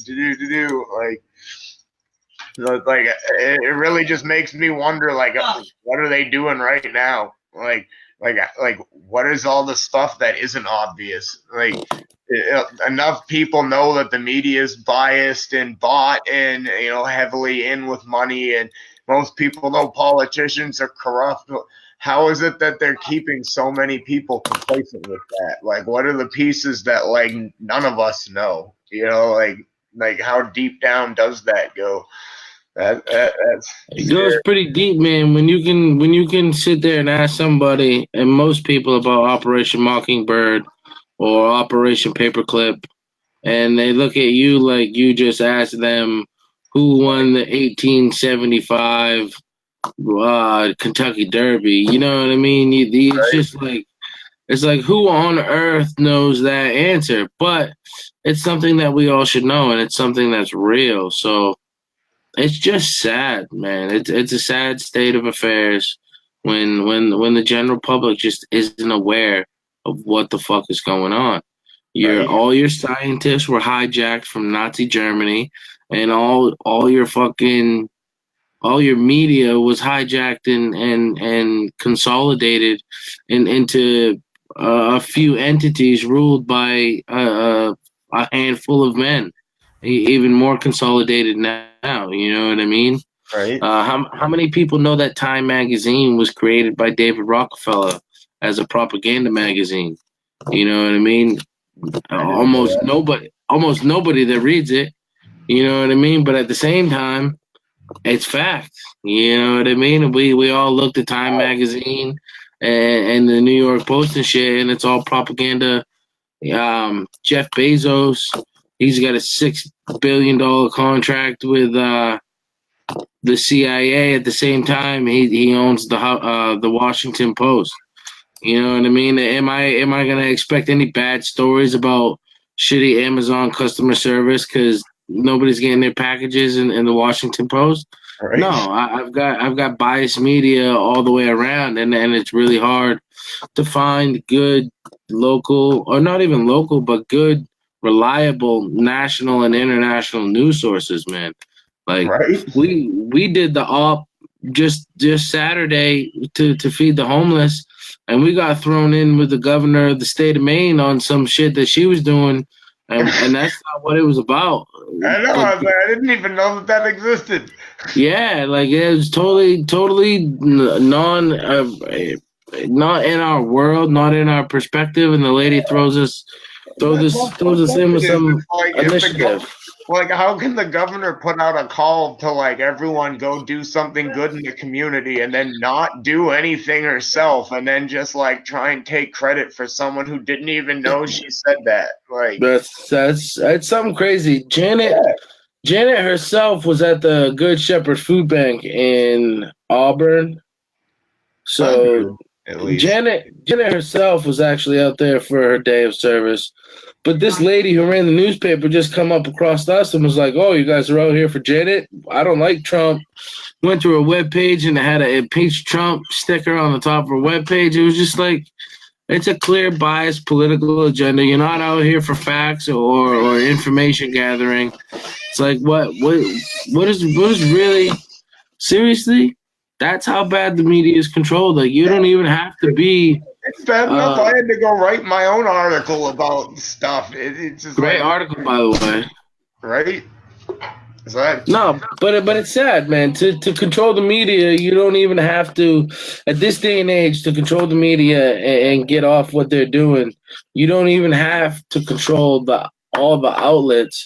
like it really just makes me wonder, like, what are they doing right now? Like what is all the stuff that isn't obvious? Like, enough people know that the media is biased and bought and, you know, heavily in with money, and most people know politicians are corrupt. How is it that they're keeping so many people complacent with that? Like, what are the pieces that like none of us know? You know, like how deep down does that go? That's it goes pretty deep, man. When you can sit there and ask somebody, and most people, about Operation Mockingbird or Operation Paperclip, and they look at you like you just asked them who won the 1875 Kentucky Derby. You know what I mean? It's just like, it's like, who on earth knows that answer? But it's something that we all should know, and it's something that's real. So it's just sad, man. It's a sad state of affairs when the general public just isn't aware of what the fuck is going on. All your scientists were hijacked from Nazi Germany, and all your media was hijacked and consolidated into a few entities ruled by a handful of men, even more consolidated now. You know what I mean? right. How many people know that Time magazine was created by David Rockefeller as a propaganda magazine? You know what I mean? Almost nobody that reads it. You know what I mean? But at the same time, it's fact. You know what I mean? We all looked at Time magazine and the New York Post and shit, and it's all propaganda. Jeff Bezos, he's got a $6 billion contract with the CIA. At the same time, he owns the Washington Post. You know what I mean? Am I gonna expect any bad stories about shitty Amazon customer service because nobody's getting their packages in the Washington Post? Right. No, I've got biased media all the way around, and it's really hard to find good local, or not even local, but good, reliable national and international news sources, man. Like, Right. we did the op just Saturday to feed the homeless, and we got thrown in with the governor of the state of Maine on some shit that she was doing, and that's not what it was about. I know. I didn't even know that existed. Yeah, like it was totally not in our world, not in our perspective, and the lady throws us in with some initiative. Like, how can the governor put out a call to like everyone go do something good in the community and then not do anything herself, and then just like try and take credit for someone who didn't even know she said that? Like, that's something crazy. Janet herself was at the Good Shepherd Food Bank in Auburn. So at least. Janet herself was actually out there for her day of service. But this lady who ran the newspaper just come up across us and was like, "Oh, you guys are out here for Janet? I don't like Trump." Went to her webpage and it had a impeach Trump sticker on the top of her webpage. It was just like, it's a clear biased political agenda. You're not out here for facts or information gathering. It's like, what is really, seriously? That's how bad the media is controlled. Like, you don't even have to be. It's bad enough I had to go write my own article about stuff. It's just Great article, by the way. Right? No, but it's sad, man. To control the media, you don't even have to. At this day and age, to control the media and get off what they're doing, you don't even have to control all the outlets.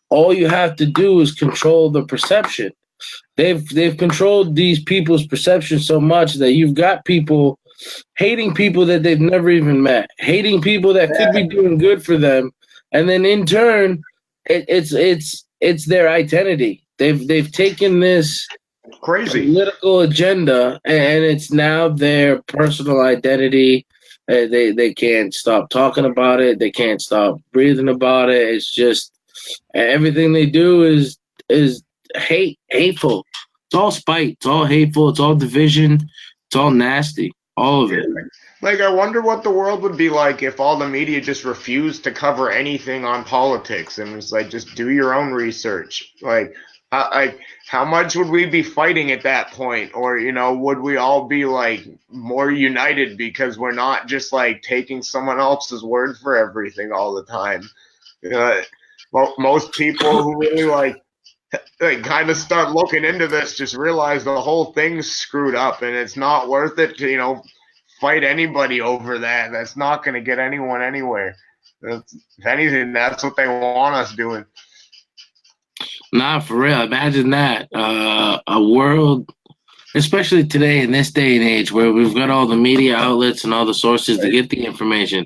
All you have to do is control the perception. They've controlled these people's perception so much that you've got people hating people that they've never even met, hating people that could be doing good for them, and then in turn, it's their identity. They've taken this crazy political agenda and it's now their personal identity. They can't stop talking about it. They can't stop breathing about it. It's just everything they do is hateful. It's all spite. It's all hateful. It's all division. It's all nasty. All of it. Like, I wonder what the world would be like if all the media just refused to cover anything on politics and was like, just do your own research. Like, how much would we be fighting at that point? Or, would we all be like more united because we're not just like taking someone else's word for everything all the time? Most people who really like kind of start looking into this just realize the whole thing's screwed up and it's not worth it to, fight anybody over that. That's not going to get anyone anywhere. If anything, that's what they want us doing. Nah, for real. Imagine that. A world, especially today in this day and age where we've got all the media outlets and all the sources to get the information.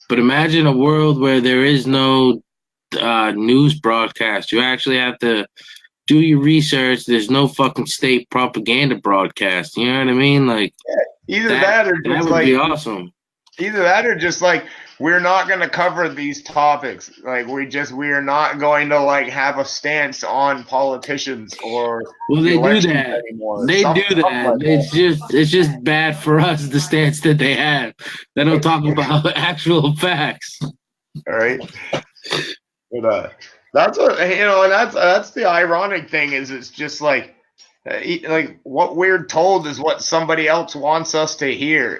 But imagine a world where there is no news broadcast. You actually have to do your research. There's no fucking state propaganda broadcast. You know what I mean? Like, either that or just that would like, be awesome. Either that or just like, we're not going to cover these topics. Like, we are not going to like have a stance on politicians or they do that. Anymore. They do that. It's just bad for us, the stance that they have. They don't talk about actual facts. All right. But that's what, and that's the ironic thing is it's just like what we're told is what somebody else wants us to hear.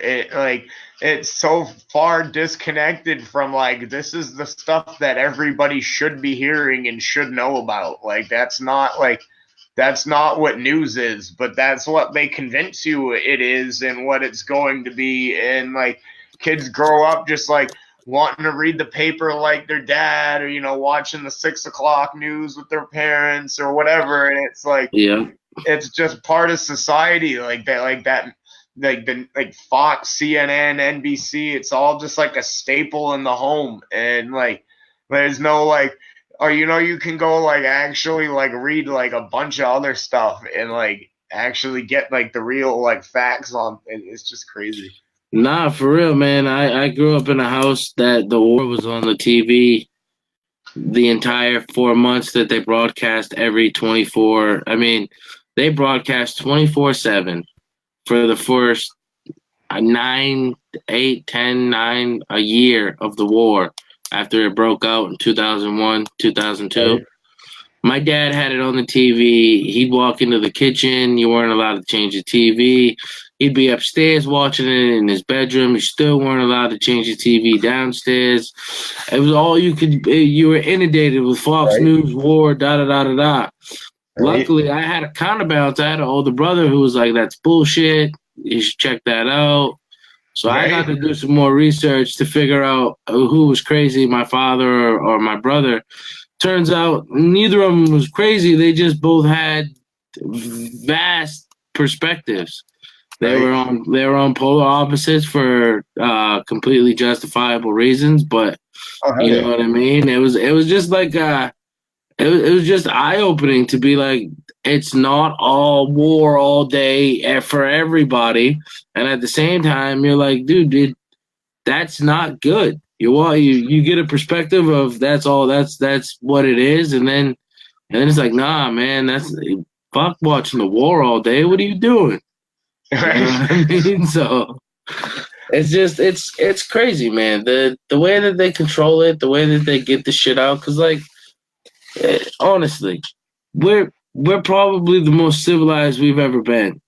It's so far disconnected from like, this is the stuff that everybody should be hearing and should know about. Like, that's not what news is, but that's what they convince you it is and what it's going to be. And like, kids grow up just like wanting to read the paper like their dad, or watching the 6 o'clock news with their parents or whatever. And it's like, yeah, it's just part of society, like Fox, CNN, NBC. It's all just like a staple in the home, and like there's no like, or you can go like actually like read like a bunch of other stuff and like actually get like the real like facts on. It's just crazy. Nah, for real, man. I grew up in a house that the war was on the TV the entire 4 months that they broadcast every 24. I mean, they broadcast 24/7 for the first 9, 8, 10, 9 a year of the war after it broke out in 2001, 2002. Right. My dad had it on the TV. He'd walk into the kitchen. You weren't allowed to change the TV. He'd be upstairs watching it in his bedroom. You still weren't allowed to change the TV downstairs. It was all you could. You were inundated with Fox News, war, da-da-da-da-da. Right. Luckily, I had a counterbalance. I had an older brother who was like, that's bullshit. You should check that out. So I got to do some more research to figure out who was crazy, my father or my brother. Turns out neither of them was crazy. They just both had vast perspectives. They were on polar opposites for completely justifiable reasons, but you know what I mean? It was just like it was just eye-opening to be like, it's not all war all day for everybody. And at the same time, you're like, dude, that's not good. You get a perspective of that's all that's what it is, and then it's like, nah, man, that's fuck watching the war all day. What are you doing? You know what I mean? So it's just it's crazy, man. The way that they control it, the way that they get the shit out, because like honestly, we're probably the most civilized we've ever been.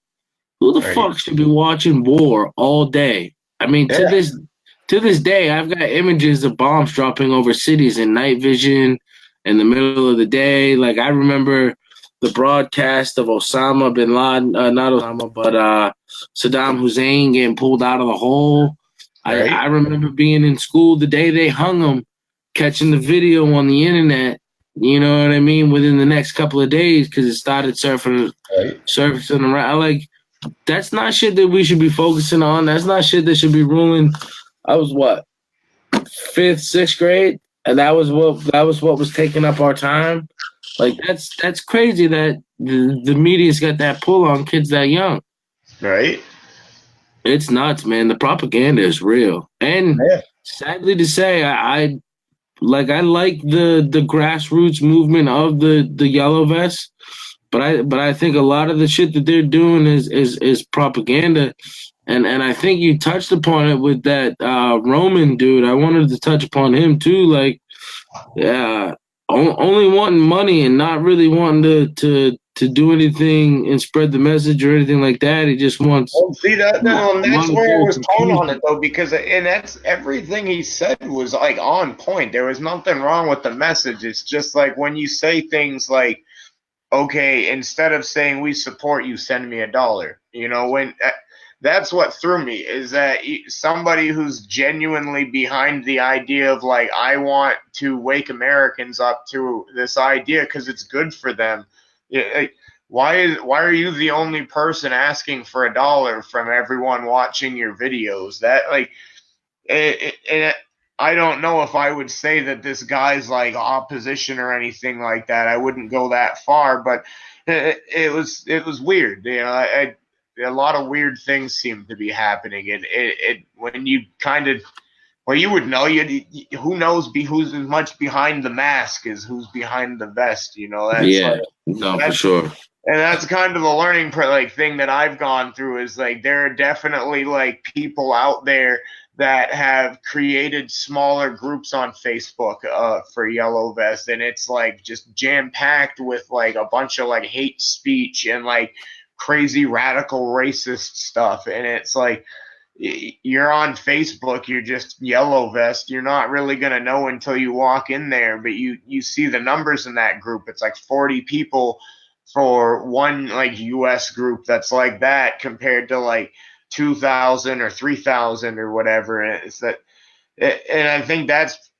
Who the Right. fuck should be watching war all day? I mean, Yeah. to this day, I've got images of bombs dropping over cities in night vision in the middle of the day. Like I remember the broadcast of Osama bin Laden, not Osama, but Saddam Hussein getting pulled out of the hole. Right. I remember being in school the day they hung him, catching the video on the internet. You know what I mean? Within the next couple of days, because it started surfacing around. Like that's not shit that we should be focusing on. That's not shit that should be ruling. I was what, fifth, sixth grade, and that was what was taking up our time. Like that's crazy that the media's got that pull on kids that young. Right. It's nuts, man. The propaganda is real, and Yeah. sadly to say, I like the grassroots movement of the yellow vest, but I think a lot of the shit that they're doing is propaganda, and I think you touched upon it with that Roman dude. I wanted to touch upon him too, like only wanting money and not really wanting to do anything and spread the message or anything like that. He just wants. Well, see that's where I was torn on confusion. it though, because that's everything he said was like on point. There was nothing wrong with the message. It's just like when you say things like, okay, instead of saying we support you, send me $1. You know, when that's what threw me is that somebody who's genuinely behind the idea of like, I want to wake Americans up to this idea because it's good for them. Like, why are you the only person asking for $1 from everyone watching your videos? That like, I don't know if I would say that this guy's like opposition or anything like that. I wouldn't go that far, but it was weird. You know, a lot of weird things seem to be happening. It when you kind of, well, you would know. Who knows? Who's as much behind the mask as who's behind the vest. You know, For sure. And that's kind of the learning thing that I've gone through is like there are definitely like people out there that have created smaller groups on Facebook for Yellow Vest, and it's like just jam packed with like a bunch of like hate speech and like crazy radical racist stuff, and it's like you're on Facebook, you're just Yellow Vest, you're not really gonna know until you walk in there, but you see the numbers in that group. It's like 40 people for one like US group that's like that compared to like 2,000 or 3,000 or whatever. It's that, and I think that's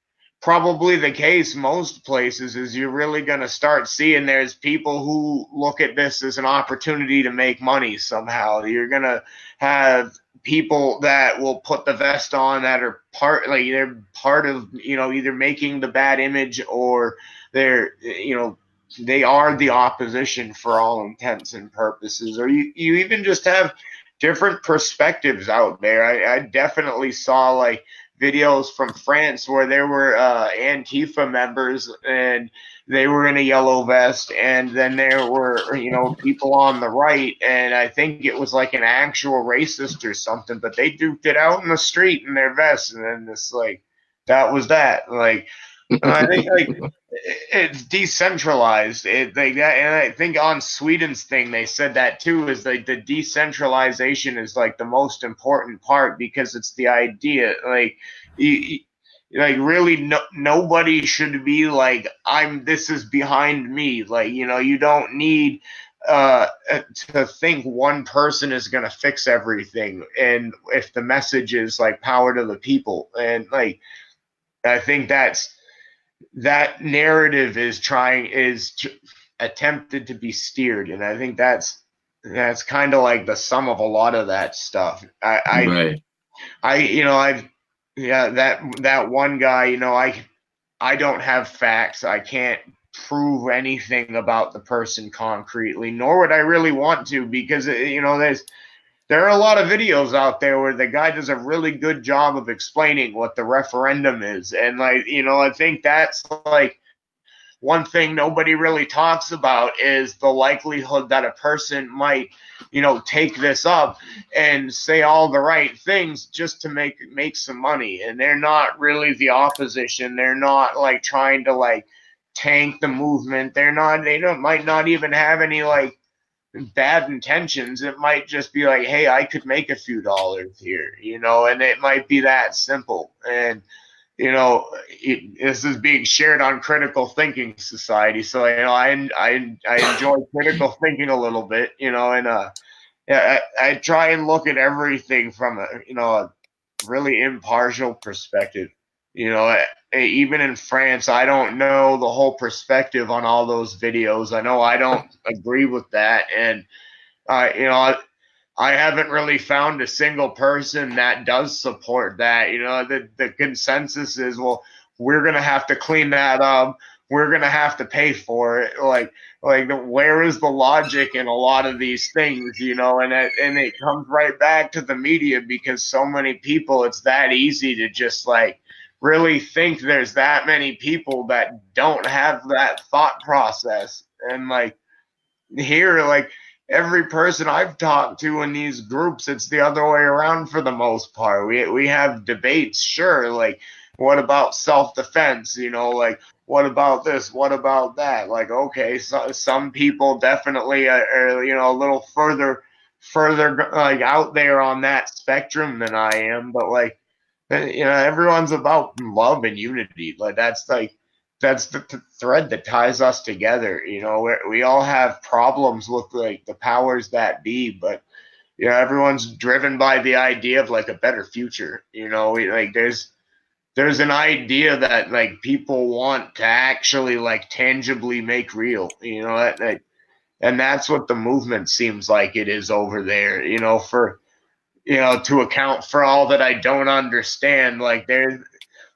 probably the case most places is you're really going to start seeing there's people who look at this as an opportunity to make money somehow. You're going to have people that will put the vest on that are they're part of, you know, either making the bad image or they're, you know, they are the opposition for all intents and purposes, or you even just have different perspectives out there. I definitely saw like videos from France where there were Antifa members and they were in a yellow vest, and then there were, you know, people on the right, and I think it was like an actual racist or something, but they duked it out in the street in their vests, and then this like that was that. Like I think like it's decentralized. It like that, and I think on Sweden's thing they said that too. Is like the decentralization is like the most important part because it's the idea. Like, like really, nobody should be like this is behind me. Like, you know, you don't need to think one person is going to fix everything. And if the message is like power to the people, and like I think that narrative is attempted to be steered, and I think that's kind of like the sum of a lot of that stuff. Right. You know, that one guy, you know, I don't have facts. I can't prove anything about the person concretely, nor would I really want to, because there are a lot of videos out there where the guy does a really good job of explaining what the referendum is, and I think that's like one thing nobody really talks about is the likelihood that a person might, take this up and say all the right things just to make some money. And they're not really the opposition. They're not like trying to like tank the movement. Might not even have any like bad intentions. It might just be like, hey, I could make a few dollars here, and it might be that simple. And this is being shared on Critical Thinking Society, so I enjoy critical thinking a little bit, and I try and look at everything from a really impartial perspective. Even in France, I don't know the whole perspective on all those videos. I know I don't agree with that, and I haven't really found a single person that does support that. The consensus is, well, we're gonna have to clean that up. We're gonna have to pay for it. Where is the logic in a lot of these things? And it comes right back to the media, because so many people, it's that easy to just like really think there's that many people that don't have that thought process. And here, every person I've talked to in these groups, it's the other way around for the most part. We have debates, sure, like what about self-defense? What about this? What about that? Okay, so some people definitely are a little further like out there on that spectrum than I am, but everyone's about love and unity. That's the thread that ties us together. We all have problems with the powers that be, but everyone's driven by the idea of a better future. There's an idea that people want to actually tangibly make real. And that's what the movement seems like it is over there. To account for all that I don't understand,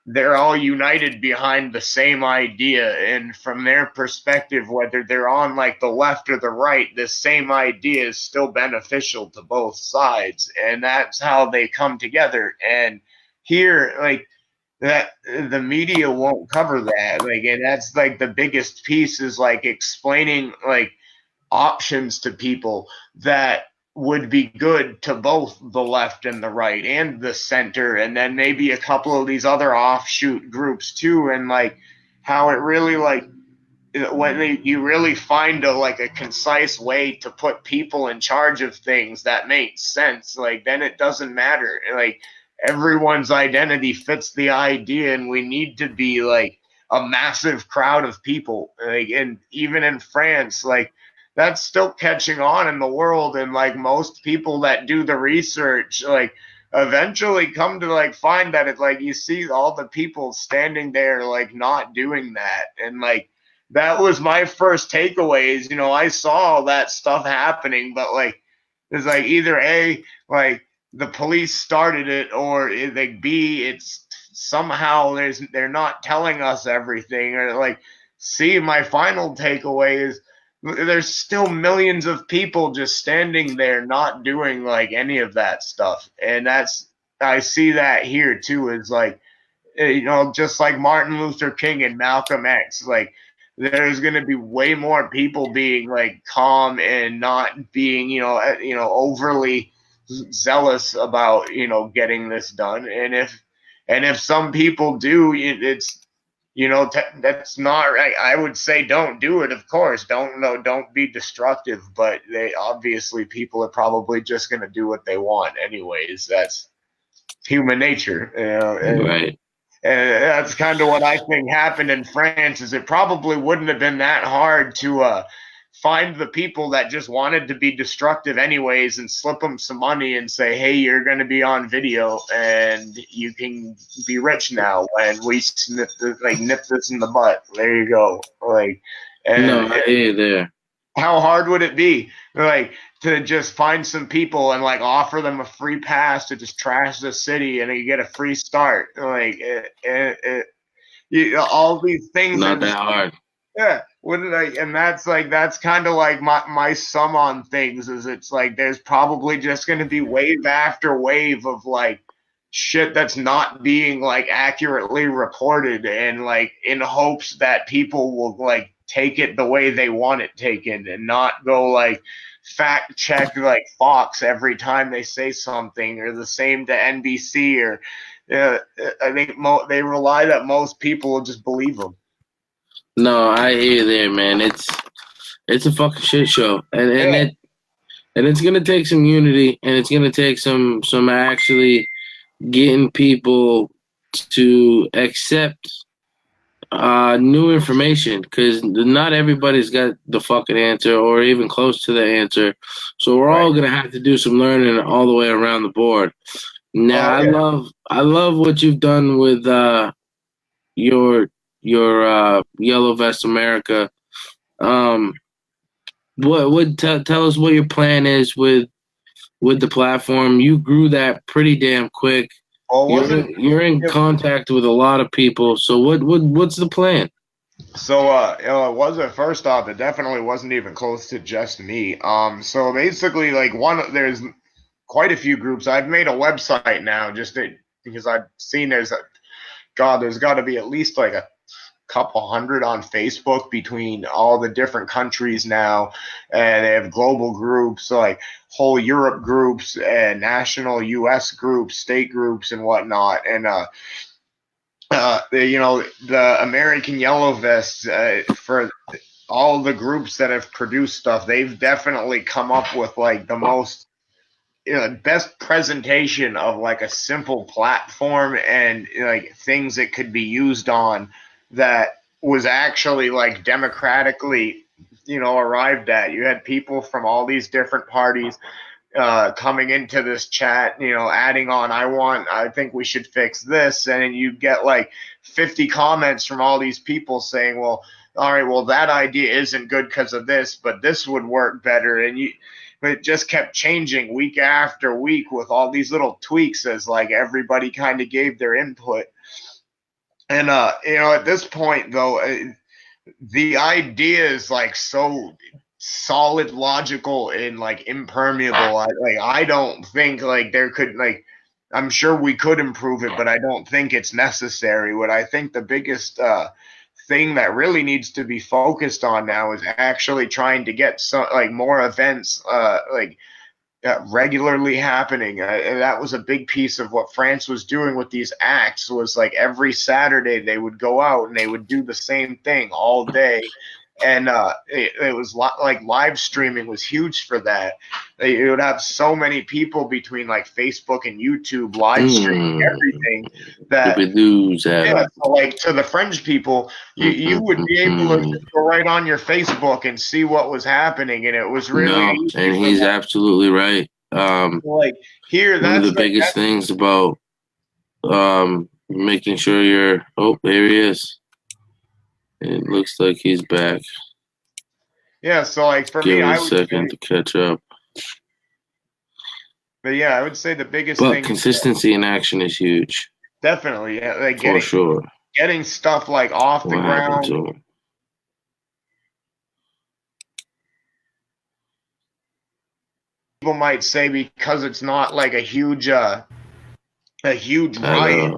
they're all united behind the same idea, and from their perspective, whether they're on the left or the right, this same idea is still beneficial to both sides, and that's how they come together. And here, that the media won't cover that, and that's the biggest piece is explaining options to people that would be good to both the left and the right and the center, and then maybe a couple of these other offshoot groups too, and how it really when you really find a concise way to put people in charge of things that makes sense, then it doesn't matter, everyone's identity fits the idea, and we need to be a massive crowd of people, and even in France, that's still catching on in the world, and most people that do the research eventually come to find that it you see all the people standing there not doing that, and that was my first takeaways. I saw all that stuff happening, but it's either A, the police started it, or B, it's somehow they're not telling us everything, or C, my final takeaway is there's still millions of people just standing there not doing any of that stuff. And I see that here too, is just like Martin Luther King and Malcolm X, there's going to be way more people being calm and not being overly zealous about getting this done. And if some people do, it's that's not right. I would say don't do it. Of course, don't be destructive. But obviously people are probably just going to do what they want anyways. That's human nature, Right. And that's kind of what I think happened in France. Is it probably wouldn't have been that hard to find the people that just wanted to be destructive anyways and slip them some money and say, hey, you're going to be on video and you can be rich now, and we nip this in the butt. There you go. And No, I hear you there. how hard would it be to just find some people and offer them a free pass to just trash the city, and you get a free start? All these things Not that hard. Yeah, what did I? And that's kind of like my sum on things is it's like there's probably just going to be wave after wave of like shit that's not being like accurately reported, and like in hopes that people will like take it the way they want it taken and not go like fact check like Fox every time they say something, or the same to NBC, or I think they rely that most people will just believe them. No, I hear you there, man. It's a fucking shit show, Yeah. and it's gonna take some unity, and it's gonna take some actually getting people to accept new information, because not everybody's got the fucking answer or even close to the answer. So we're Right. all gonna have to do some learning all the way around the board. Now, Oh yeah. I love what you've done with your Yellow Vest America. Um, tell us what your plan is with the platform. You grew that pretty damn quick. Well, it wasn't. You're in contact with a lot of people. So what's the plan? So, it wasn't, first off, it definitely wasn't even close to just me. So basically, like there's quite a few groups. I've made a website now because I've seen there's got to be at least like a couple hundred on Facebook between all the different countries now, and they have global groups, so like whole Europe groups and national U.S. groups, state groups, and whatnot, and the American Yellow Vests, for all the groups that have produced stuff, they've definitely come up with like the most best presentation of like a simple platform and like things it could be used on that was actually like democratically arrived at. You had people from all these different parties coming into this chat, adding on, I think we should fix this. And you get like 50 comments from all these people saying, well, all right, well, that idea isn't good because of this, but this would work better. But it just kept changing week after week with all these little tweaks as like everybody kind of gave their input. And, at this point, though, the idea is like so solid, logical, and like impermeable. I don't think like there could like I'm sure we could improve it, but I don't think it's necessary. What I think the biggest thing that really needs to be focused on now is actually trying to get some like more events regularly happening. And that was a big piece of what France was doing with these acts, was like every Saturday they would go out and they would do the same thing all day. And it was like live streaming was huge for that. It would have so many people between like Facebook and YouTube live streaming everything that yeah, so like to the French people, you would be able to just go right on your Facebook and see what was happening, and it was really No, easy and for he's them. absolutely right. Like here, One of that's the biggest things about making sure you're. Oh, there he is. It looks like he's back. yeah. So like for Give me, him a I would second say, to catch up. but yeah, I would say the biggest But thing is consistency in action is huge, definitely like for sure. getting stuff like off the What happened ground. to him? People might say because it's not like a huge riot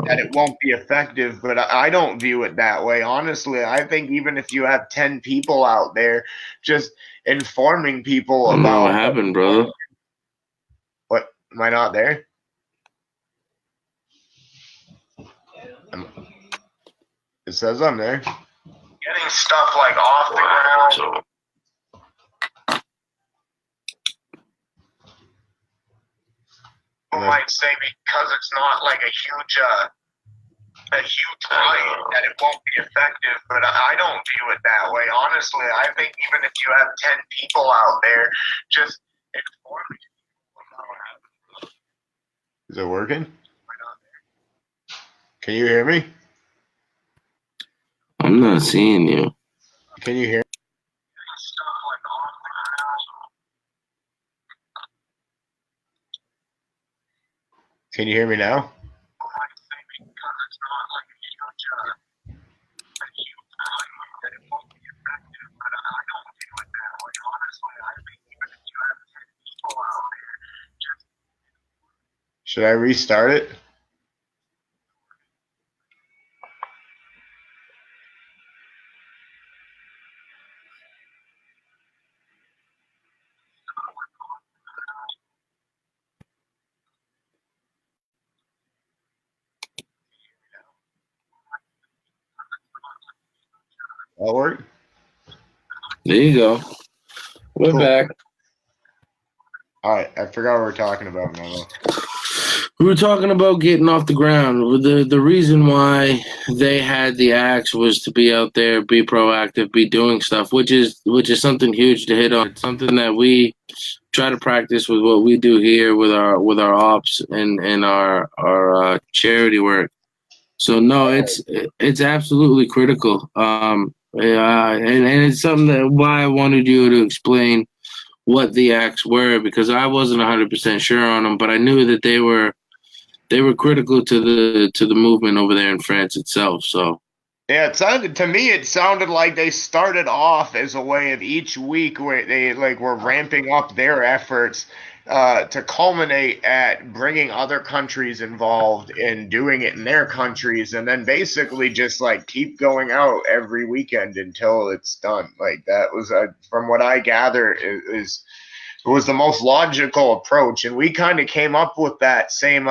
that it won't be effective, but I don't view it that way. Honestly, I think even if you have 10 people out there just informing people I don't know what about happened, brother. what am I not there? It says I'm there. Getting stuff like off the ground. People might say because it's not like a huge riot that it won't be effective, but I don't view it that way. Honestly, I think even if you have 10 people out there just informing people. Is it working? Can you hear me? I'm not seeing you. Can you hear me? Can you hear me now? Should I restart it? That work? There you go. We're Cool. back. All right, I forgot what we were talking about now. We were talking about getting off the ground. The reason why they had the axe was to be out there, be proactive, be doing stuff, which is something huge to hit on. It's something that we try to practice with what we do here with our ops and our charity work. So no, it's absolutely critical. And it's something that why I wanted you to explain what the acts were, because I wasn't 100% sure on them, but I knew that they were critical to the movement over there in France itself. So yeah, it sounded like they started off as a way of each week where they were ramping up their efforts to culminate at bringing other countries involved and doing it in their countries, and then basically just keep going out every weekend until it's done. That was from what I gather it was the most logical approach, and we kind of came up with that same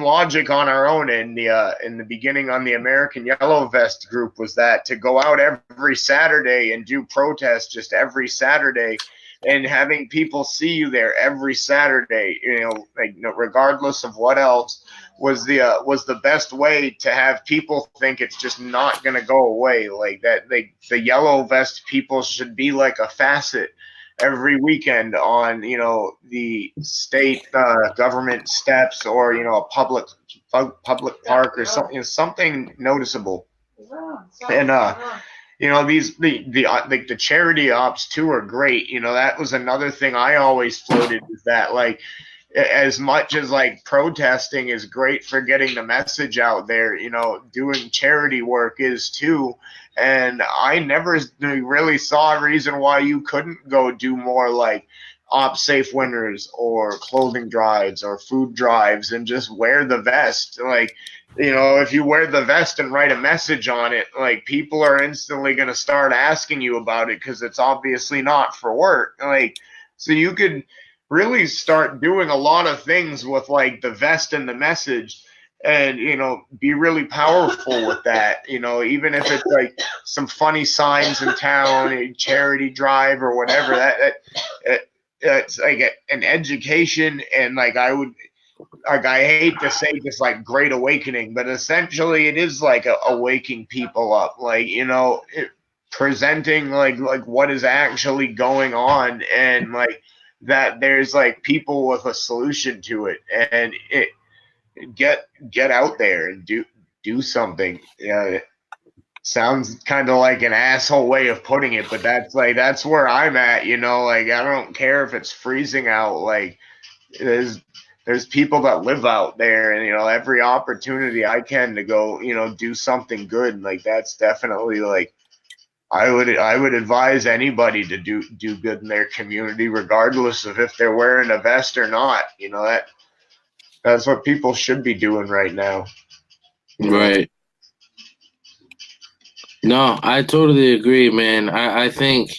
logic on our own in the beginning on the American Yellow Vest group, was that to go out every Saturday and do protests just every Saturday, and having people see you there every Saturday, regardless of what else, was the best way to have people think it's just not going to go away. The Yellow Vest people should be like a facet every weekend on the state government steps, or a public park, or something noticeable. And the charity ops too are great. That was another thing I always floated, is that as much as protesting is great for getting the message out there, doing charity work is too. And I never really saw a reason why you couldn't go do more Op Safe winners, or clothing drives, or food drives, and just wear the vest. If you wear the vest and write a message on it, people are instantly going to start asking you about it, because it's obviously not for work. So you could really start doing a lot of things with the vest and the message, and be really powerful with that. Even if it's some funny signs in town, a charity drive or whatever, it's an education. And I hate to say just great awakening, but essentially it is waking people up, presenting what is actually going on, and that there's people with a solution to it, and it get out there and do something. Yeah, sounds kind of like an asshole way of putting it, but that's where I'm at. I don't care if it's freezing out. There's people that live out there, and every opportunity I can to go do something good. That's definitely I would advise anybody to do good in their community, regardless of if they're wearing a vest or not. That's what people should be doing right now. Right. No, I totally agree, man. I think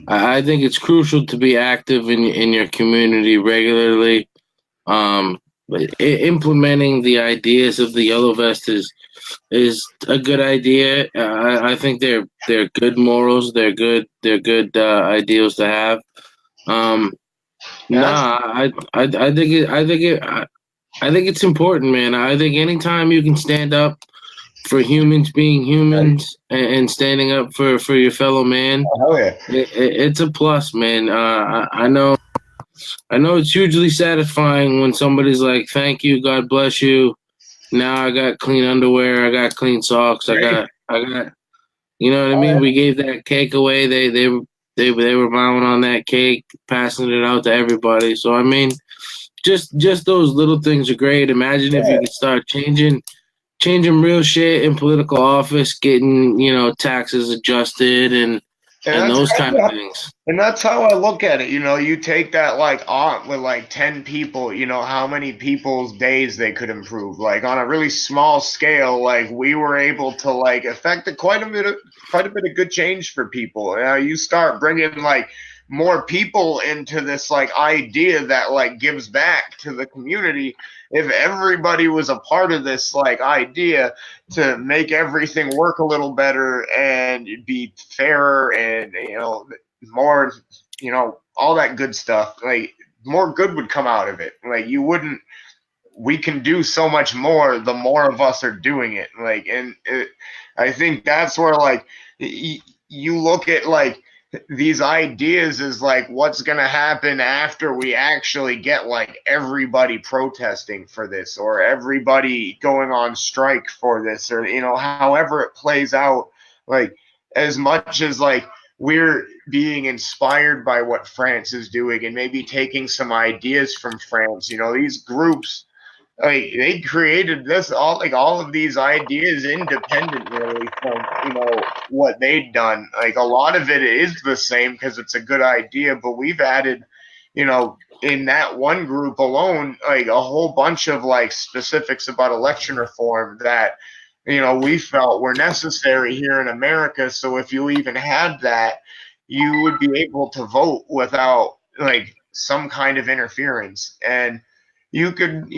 it's crucial to be active in your community regularly. Implementing the ideas of the Yellow Vest is a good idea. I think they're good morals. They're good ideals to have. I think it's important, man. I think anytime you can stand up for humans being humans, and standing up for your fellow man, it's a plus, man. I know it's hugely satisfying when somebody's like, "Thank you, God bless you. Now I got clean underwear, I got clean socks, I got, you know what I mean?" We gave that cake away. They were bowing on that cake, passing it out to everybody. So I mean, just those little things are great. Imagine if you could start changing real shit in political office, getting taxes adjusted, and and those kind of things. And that's how I look at it. You take that like aunt with like 10 people, how many people's days they could improve. Like on a really small scale, like we were able to like affect quite a bit of good change for people. You start bringing like more people into this like idea that like gives back to the community. If everybody was a part of this like idea to make everything work a little better and be fairer and more, all that good stuff, like more good would come out of it. Like we can do so much more the more of us are doing it. Like, I think that's where like you look at like these ideas is like what's going to happen after we actually get like everybody protesting for this or everybody going on strike for this or however it plays out. Like as much as like we're being inspired by what France is doing and maybe taking some ideas from France, these groups, like they created this all of these ideas independent really from what they'd done. Like a lot of it is the same because it's a good idea, but we've added in that one group alone like a whole bunch of like specifics about election reform that we felt were necessary here in America. So if you even had that, you would be able to vote without like some kind of interference. And you could,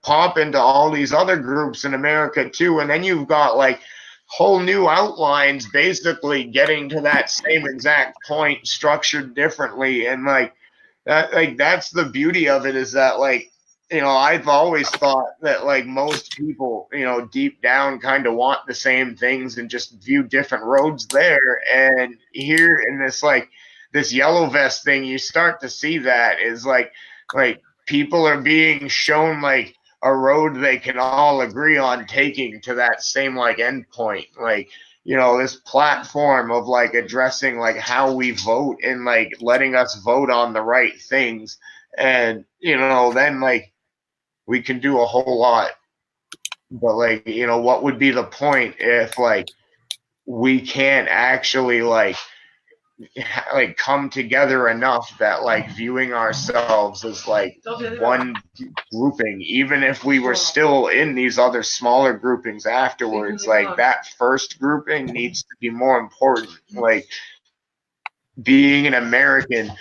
pop into all these other groups in America too, and then you've got like whole new outlines basically getting to that same exact point structured differently. And like that's the beauty of it, is that like I've always thought that like most people deep down kind of want the same things and just view different roads there. And here in this like this yellow vest thing, you start to see that is like people are being shown like a road they can all agree on taking to that same like end point. Like, this platform of like addressing like how we vote and like letting us vote on the right things. And, then like we can do a whole lot. But like, what would be the point if like we can't actually like come together enough that like viewing ourselves as like one grouping, even if we were still in these other smaller groupings afterwards, like that first grouping needs to be more important. Like being an American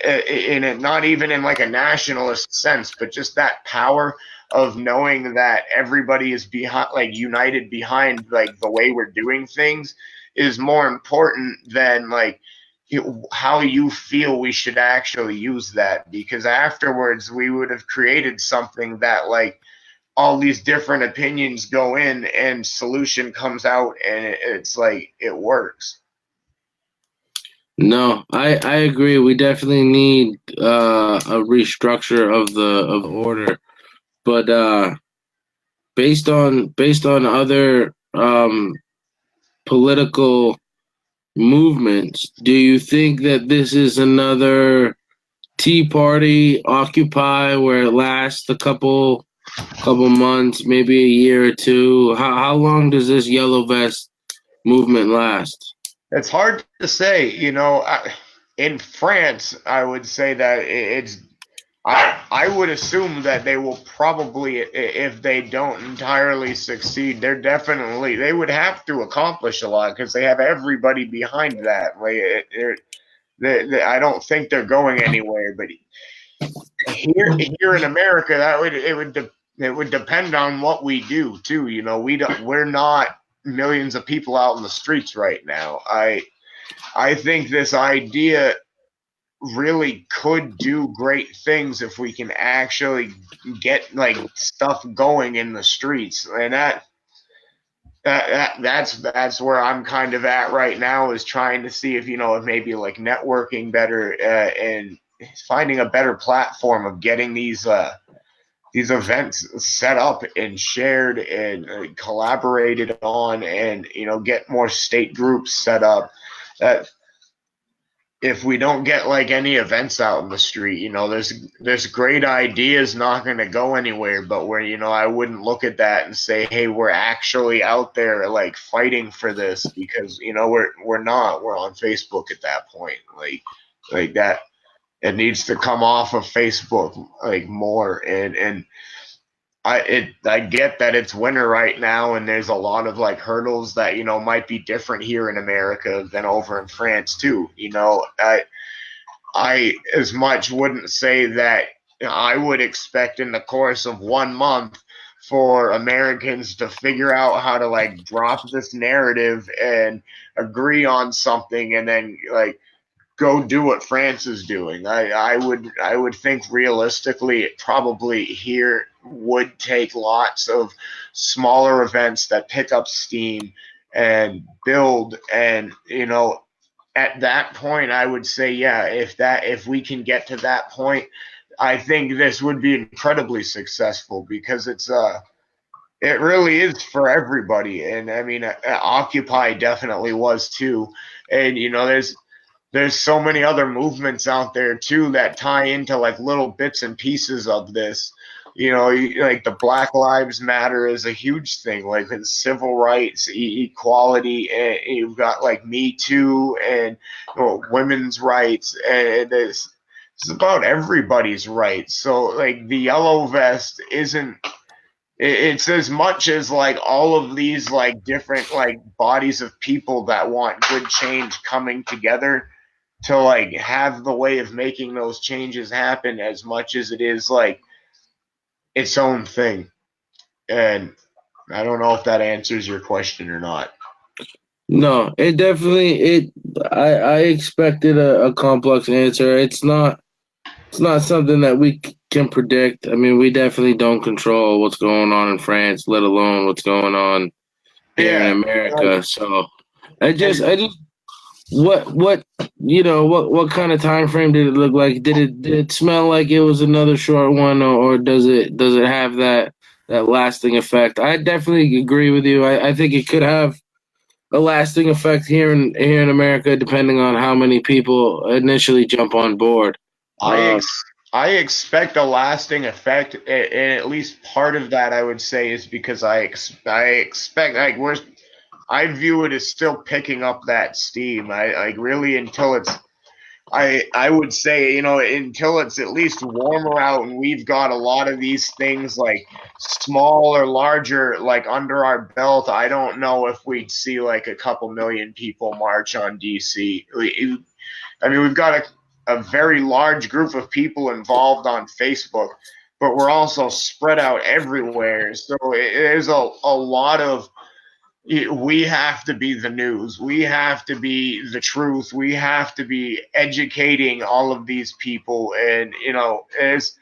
in it, not even in like a nationalist sense, but just that power of knowing that everybody is behind, like united behind like the way we're doing things, is more important than like how you feel we should actually use that. Because afterwards we would have created something that like all these different opinions go in and solution comes out and it's like it works. No, I agree. We definitely need a restructure of the order, but based on other political movements, do you think that this is another Tea Party, Occupy, where it lasts a couple months, maybe a year or two? How long does this yellow vest movement last? It's hard to say. In France, I would say that it's. I would assume that they will probably, if they don't entirely succeed, they would have to accomplish a lot because they have everybody behind that. Like, I don't think they're going anywhere. But here in America, it would depend on what we do too. We're not millions of people out in the streets right now. I think this idea really could do great things if we can actually get like stuff going in the streets. And that's where I'm kind of at right now, is trying to see if if maybe like networking better and finding a better platform of getting these events set up and shared and collaborated on, and get more state groups set up. if we don't get like any events out in the street, there's great ideas not going to go anywhere, but where I wouldn't look at that and say, hey, we're actually out there like fighting for this, because we're not. We're on Facebook at that point, like that. It needs to come off of Facebook like more, and I get that it's winter right now, and there's a lot of like hurdles that might be different here in America than over in France too. I as much wouldn't say that I would expect in the course of 1 month for Americans to figure out how to like drop this narrative and agree on something and then like go do what France is doing. I would think realistically it probably here would take lots of smaller events that pick up steam and build, and at that point I would say, yeah, if we can get to that point, I think this would be incredibly successful, because it really is for everybody. And I mean, Occupy definitely was too. And there's so many other movements out there too that tie into like little bits and pieces of this. Like the Black Lives Matter is a huge thing, like the civil rights, equality, and you've got like Me Too and women's rights, and it's about everybody's rights. So like the yellow vest isn't. It's as much as like all of these like different like bodies of people that want good change coming together to like have the way of making those changes happen, as much as it is like its own thing. And I don't know if that answers your question or not. No, it definitely it. I expected a complex answer. It's not. It's not something that we can predict. I mean, we definitely don't control what's going on in France, let alone what's going on here in Yeah, America. So I just, what what kind of time frame did it look like? Did it smell like it was another short one, or does it have that lasting effect? I definitely agree with you. I think it could have a lasting effect here in America, depending on how many people initially jump on board. I ex- I expect a lasting effect, and at least part of that I would say is because I expect like I view it as still picking up that steam. I like really until it's I would say, until it's at least warmer out and we've got a lot of these things like small or larger like under our belt, I don't know if we'd see like a couple million people march on DC. I mean, we've got a very large group of people involved on Facebook, but we're also spread out everywhere. So there's a lot of, we have to be the news. We have to be the truth. We have to be educating all of these people. And, there's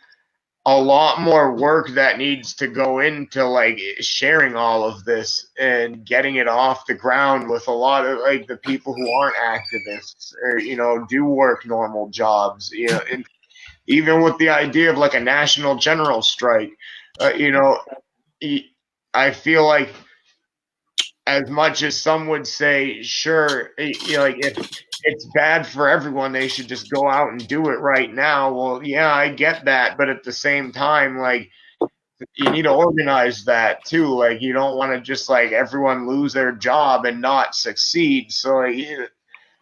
a lot more work that needs to go into like sharing all of this and getting it off the ground with a lot of like the people who aren't activists or, do work normal jobs, and even with the idea of like a national general strike, I feel like, as much as some would say, sure, like if it's bad for everyone, they should just go out and do it right now. Well, yeah, I get that, but at the same time, like you need to organize that too. Like you don't want to just like everyone lose their job and not succeed. So like,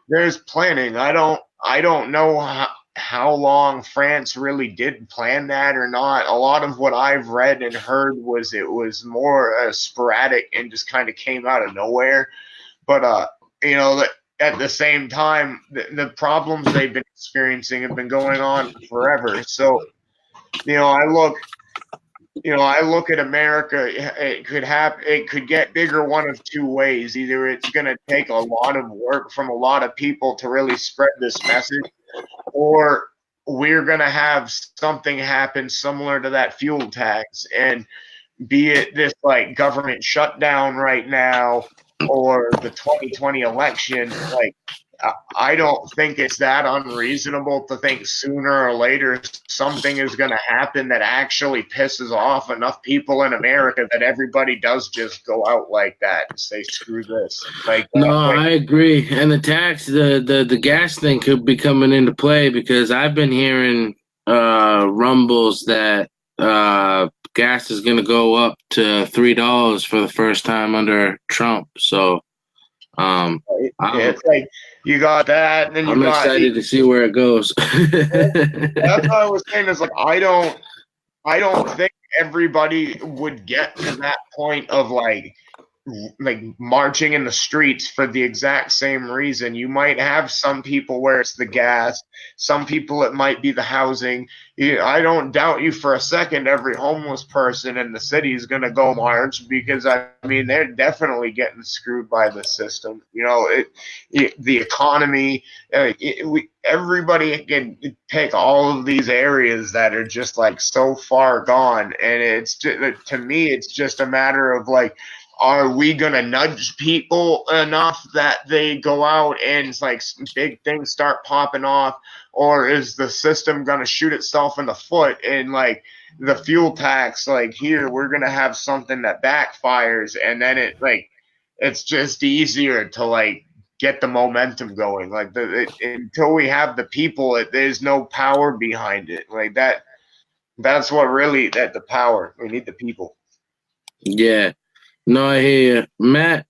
there's planning. I don't know how long France really did plan that or not. A lot of what I've read and heard was it was more sporadic and just kind of came out of nowhere. But at the same time, the problems they've been experiencing have been going on forever. So I look at America. It could get bigger one of two ways. Either it's going to take a lot of work from a lot of people to really spread this message, or we're going to have something happen similar to that fuel tax, and be it this like government shutdown right now or the 2020 election, like I don't think it's that unreasonable to think sooner or later something is going to happen that actually pisses off enough people in America that everybody does just go out like that and say, screw this. No, I agree. And the tax, the gas thing could be coming into play because I've been hearing rumbles that gas is going to go up to $3 for the first time under Trump. So it's like you got that, and then I'm excited to see where it goes. That's what I was saying. Is like I don't think everybody would get to that point of like marching in the streets for the exact same reason. You might have some people where it's the gas, some people it might be the housing. I don't doubt you for a second every homeless person in the city is going to go march because I mean they're definitely getting screwed by the system. The economy. Everybody can take all of these areas that are just like so far gone, and it's just, to me it's just a matter of like, are we going to nudge people enough that they go out and it's like big things start popping off? Or is the system going to shoot itself in the foot and like the fuel tax, like here, we're going to have something that backfires and then it's just easier to like get the momentum going. Like until we have the people, there's no power behind it. Like that's what really, that the power, we need the people. Yeah. No, I hear you. Matt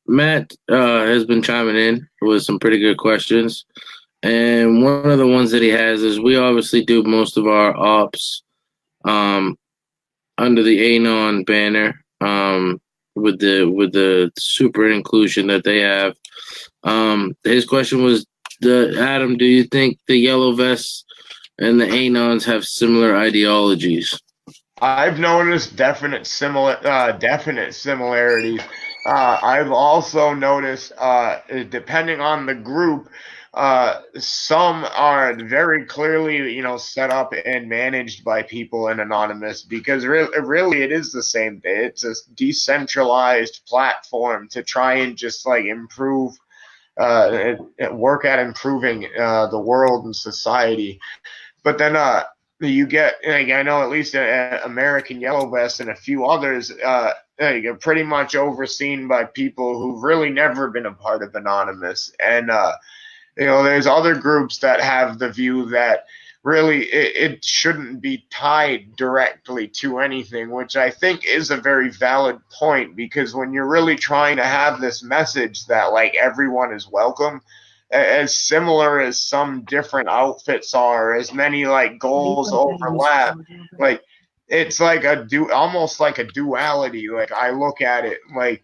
has been chiming in with some pretty good questions. And one of the ones that he has is we obviously do most of our ops under the Anon banner with the super inclusion that they have. His question was, Adam, do you think the yellow vests and the Anons have similar ideologies? I've noticed definite similarities. I've also noticed, depending on the group, some are very clearly, set up and managed by people in Anonymous because really it is the same thing. It's a decentralized platform to try and just like improve, work at improving the world and society. But then you get, like, I know at least American Yellow Vest and a few others pretty much overseen by people who've really never been a part of Anonymous. And, there's other groups that have the view that really it shouldn't be tied directly to anything, which I think is a very valid point because when you're really trying to have this message that like everyone is welcome, as similar as some different outfits are, as many like goals overlap, like it's like almost like a duality. Like I look at it like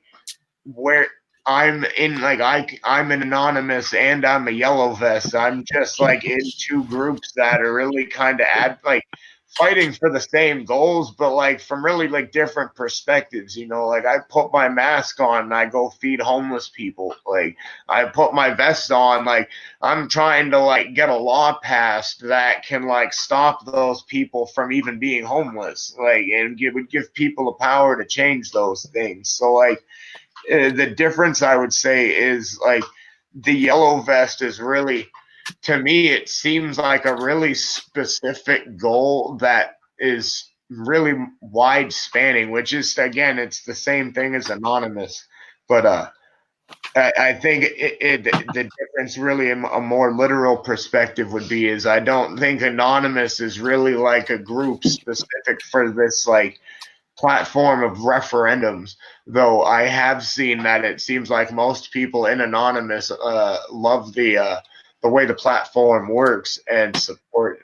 where I'm in, like I'm an Anonymous and I'm a Yellow Vest. I'm just like in two groups that are really kind of fighting for the same goals, but like from really like different perspectives. Like I put my mask on and I go feed homeless people. Like I put my vest on, like I'm trying to like get a law passed that can like stop those people from even being homeless, like, and would give people the power to change those things. So like the difference I would say is like the Yellow Vest is really, to me, it seems like a really specific goal that is really wide spanning, which is, again, it's the same thing as Anonymous. But I think the difference really in a more literal perspective would be is I don't think Anonymous is really like a group specific for this like platform of referendums, though I have seen that it seems like most people in Anonymous love the way the platform works and support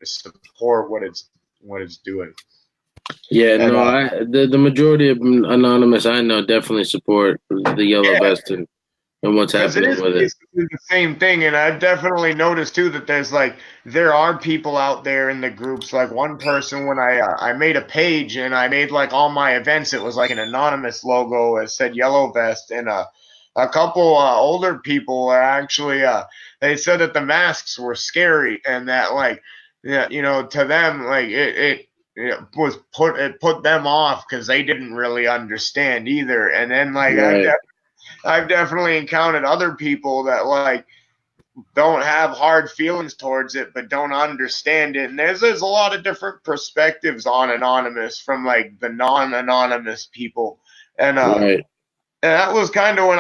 what it's doing. Yeah, and, the majority of Anonymous I know definitely support the Yellow Vest and what's happening with it. It's the same thing, and I've definitely noticed too that there are people out there in the groups. Like one person, when I made a page and I made like all my events, it was like an Anonymous logo. It said Yellow Vest, and a couple older people are actually they said that the masks were scary and that like to them like it put them off because they didn't really understand either. And then like right. I've definitely encountered other people that like don't have hard feelings towards it, but don't understand it. And there's a lot of different perspectives on anonymous from like the non-anonymous people, and Right. and that was kind of when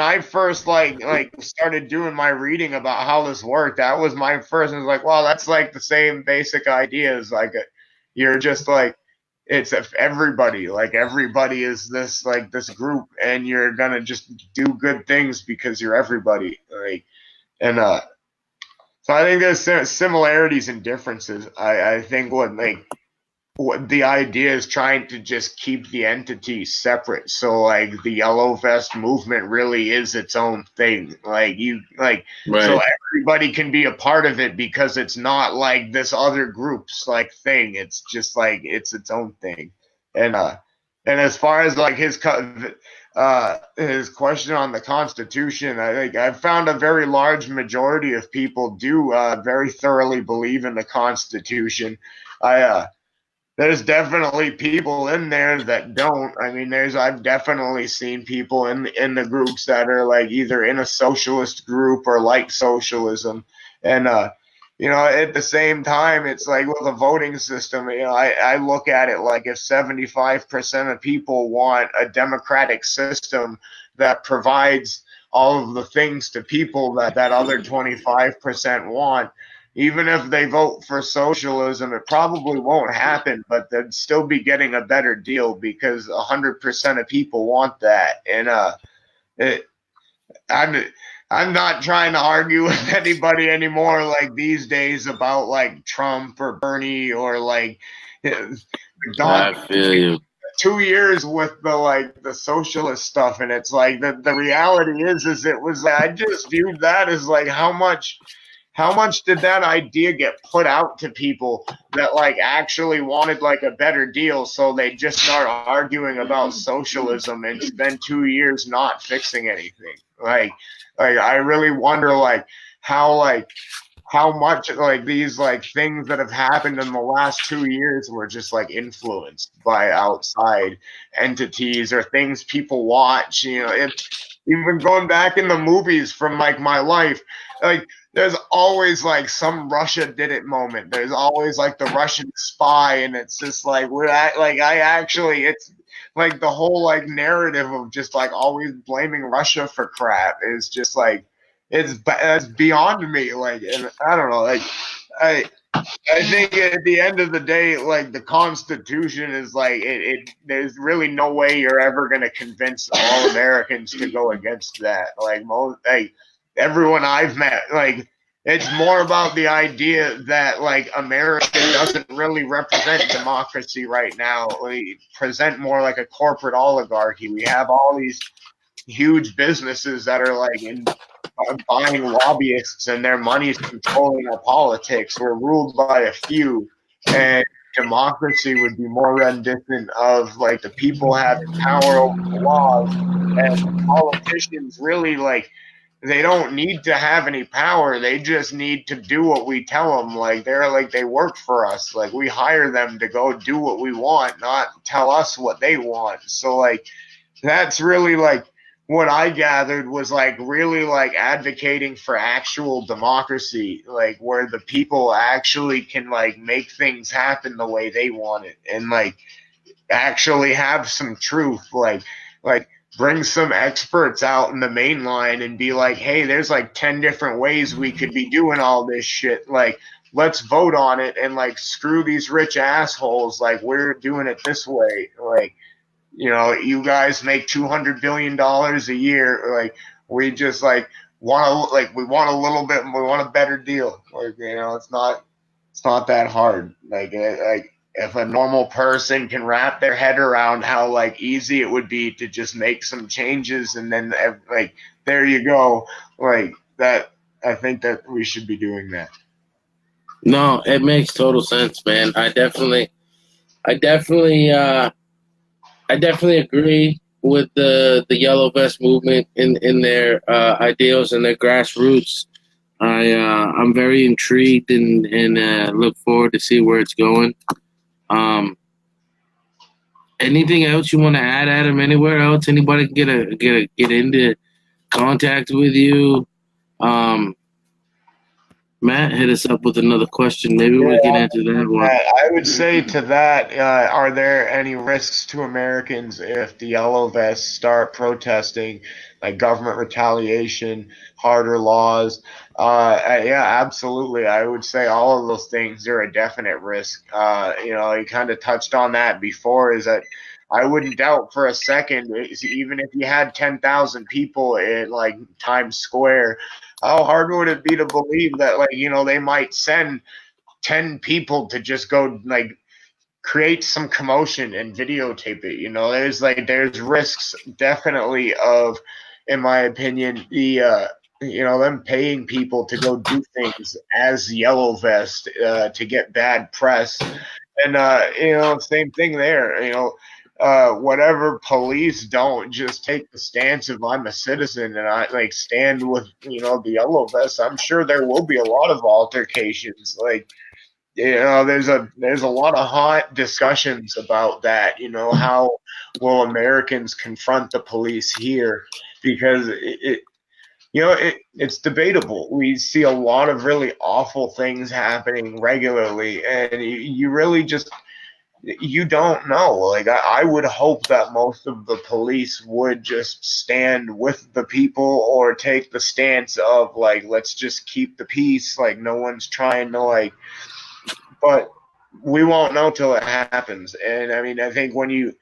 I first like started doing my reading about how this worked. That was my first. And it was like, well, that's like the same basic ideas. Like you're just like it's everybody. Like everybody is this like this group, and you're gonna just do good things because you're everybody. Like and so I think there's similarities and differences. I think what the idea is trying to just keep the entity separate. So like the yellow vest movement really is its own thing. Like so everybody can be a part of it because it's not like this other group's like thing. It's just like it's its own thing. And as far as like his question on the Constitution, I think I've found a very large majority of people do very thoroughly believe in the Constitution. There's definitely people in there that don't. I mean, I've definitely seen people in the groups that are like either in a socialist group or like socialism, and at the same time, it's like with a voting system. I look at it like if 75% of people want a democratic system that provides all of the things to people that other 25% want. Even if they vote for socialism, it probably won't happen, but they'd still be getting a better deal because 100% of people want that. And I'm not trying to argue with anybody anymore like these days about like Trump or Bernie or like I feel you. 2 years with the socialist stuff, and it's like the reality is it was I just viewed that as like how much did that idea get put out to people that like actually wanted like a better deal, so they just start arguing about socialism and spend 2 years not fixing anything. Like I really wonder how much like these like things that have happened in the last 2 years were just like influenced by outside entities or things people watch. Even going back in the movies from like my life, like there's always like some Russia did it moment. There's always like the Russian spy, and it's just like it's like the whole like narrative of just like always blaming Russia for crap is just like it's beyond me. Like, and I don't know, like I think at the end of the day, like the Constitution is like there's really no way you're ever gonna convince all Americans to go against that. Like everyone I've met, like it's more about the idea that like America doesn't really represent democracy right now. We present more like a corporate oligarchy. We have all these huge businesses that are like buying lobbyists, and their money is controlling our politics. We're ruled by a few, and democracy would be more rendition of like the people having power over the laws, and politicians really like they don't need to have any power. They just need to do what we tell them. Like they work for us. Like we hire them to go do what we want, not tell us what they want. So like that's really like what I gathered was like really like advocating for actual democracy, like where the people actually can like make things happen the way they want it, and like actually have some truth, like bring some experts out in the main line and be like, hey, there's like 10 different ways we could be doing all this shit. Like, let's vote on it, and like screw these rich assholes. Like, we're doing it this way. Like, you guys make $200 billion a year. Like, we just like we want a little bit, we want a better deal. Like, it's not that hard. Like if a normal person can wrap their head around how like easy it would be to just make some changes, and then like there you go, like that. I think that we should be doing that. No, it makes total sense, man. I definitely agree with the Yellow Vest movement in their ideals and their grassroots. I'm very intrigued and look forward to see where it's going. Anything else you want to add, Adam? Anywhere else? Anybody can get into contact with you? Matt, hit us up with another question. Maybe we can answer that one. I would say to that, are there any risks to Americans if the yellow vests start protesting, like government retaliation, harder laws? Yeah, absolutely. I would say all of those things are a definite risk. You kind of touched on that before, is that I wouldn't doubt for a second, even if you had 10,000 people in like Times Square, how hard would it be to believe that, like, they might send 10 people to just go like create some commotion and videotape it. There's risks definitely of, in my opinion, them paying people to go do things as yellow vest to get bad press. And same thing there. Whatever police don't just take the stance of I'm a citizen and I like stand with the yellow vest. I'm sure there will be a lot of altercations. Like, there's a lot of hot discussions about that. How will Americans confront the police here? Because it's debatable. We see a lot of really awful things happening regularly, and you really just you don't know. Like, I would hope that most of the police would just stand with the people or take the stance of like, let's just keep the peace. Like, no one's trying to like. But we won't know till it happens. And I mean, I think when you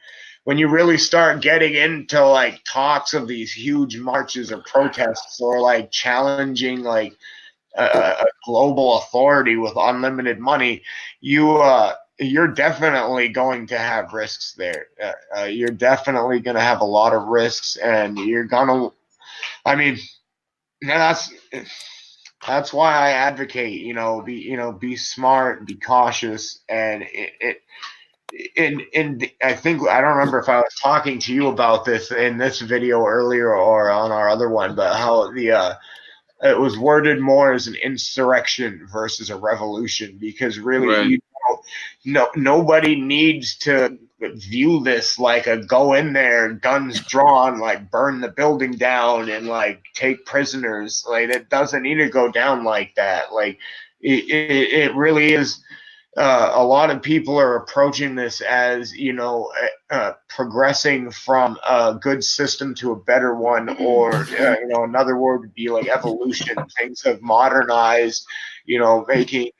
really start getting into like talks of these huge marches or protests or like challenging like a global authority with unlimited money, you're definitely going to have risks there. You're definitely going to have a lot of risks, and you're gonna. I mean, that's why I advocate, be smart, be cautious, and I think I don't remember if I was talking to you about this in this video earlier or on our other one, but how it was worded more as an insurrection versus a revolution, because really, Right. nobody needs to view this like a go in there, guns drawn, like burn the building down and like take prisoners. Like, it doesn't need to go down like that. Like, it really is. A lot of people are approaching this as progressing from a good system to a better one, or another word would be like evolution. Things have modernized, making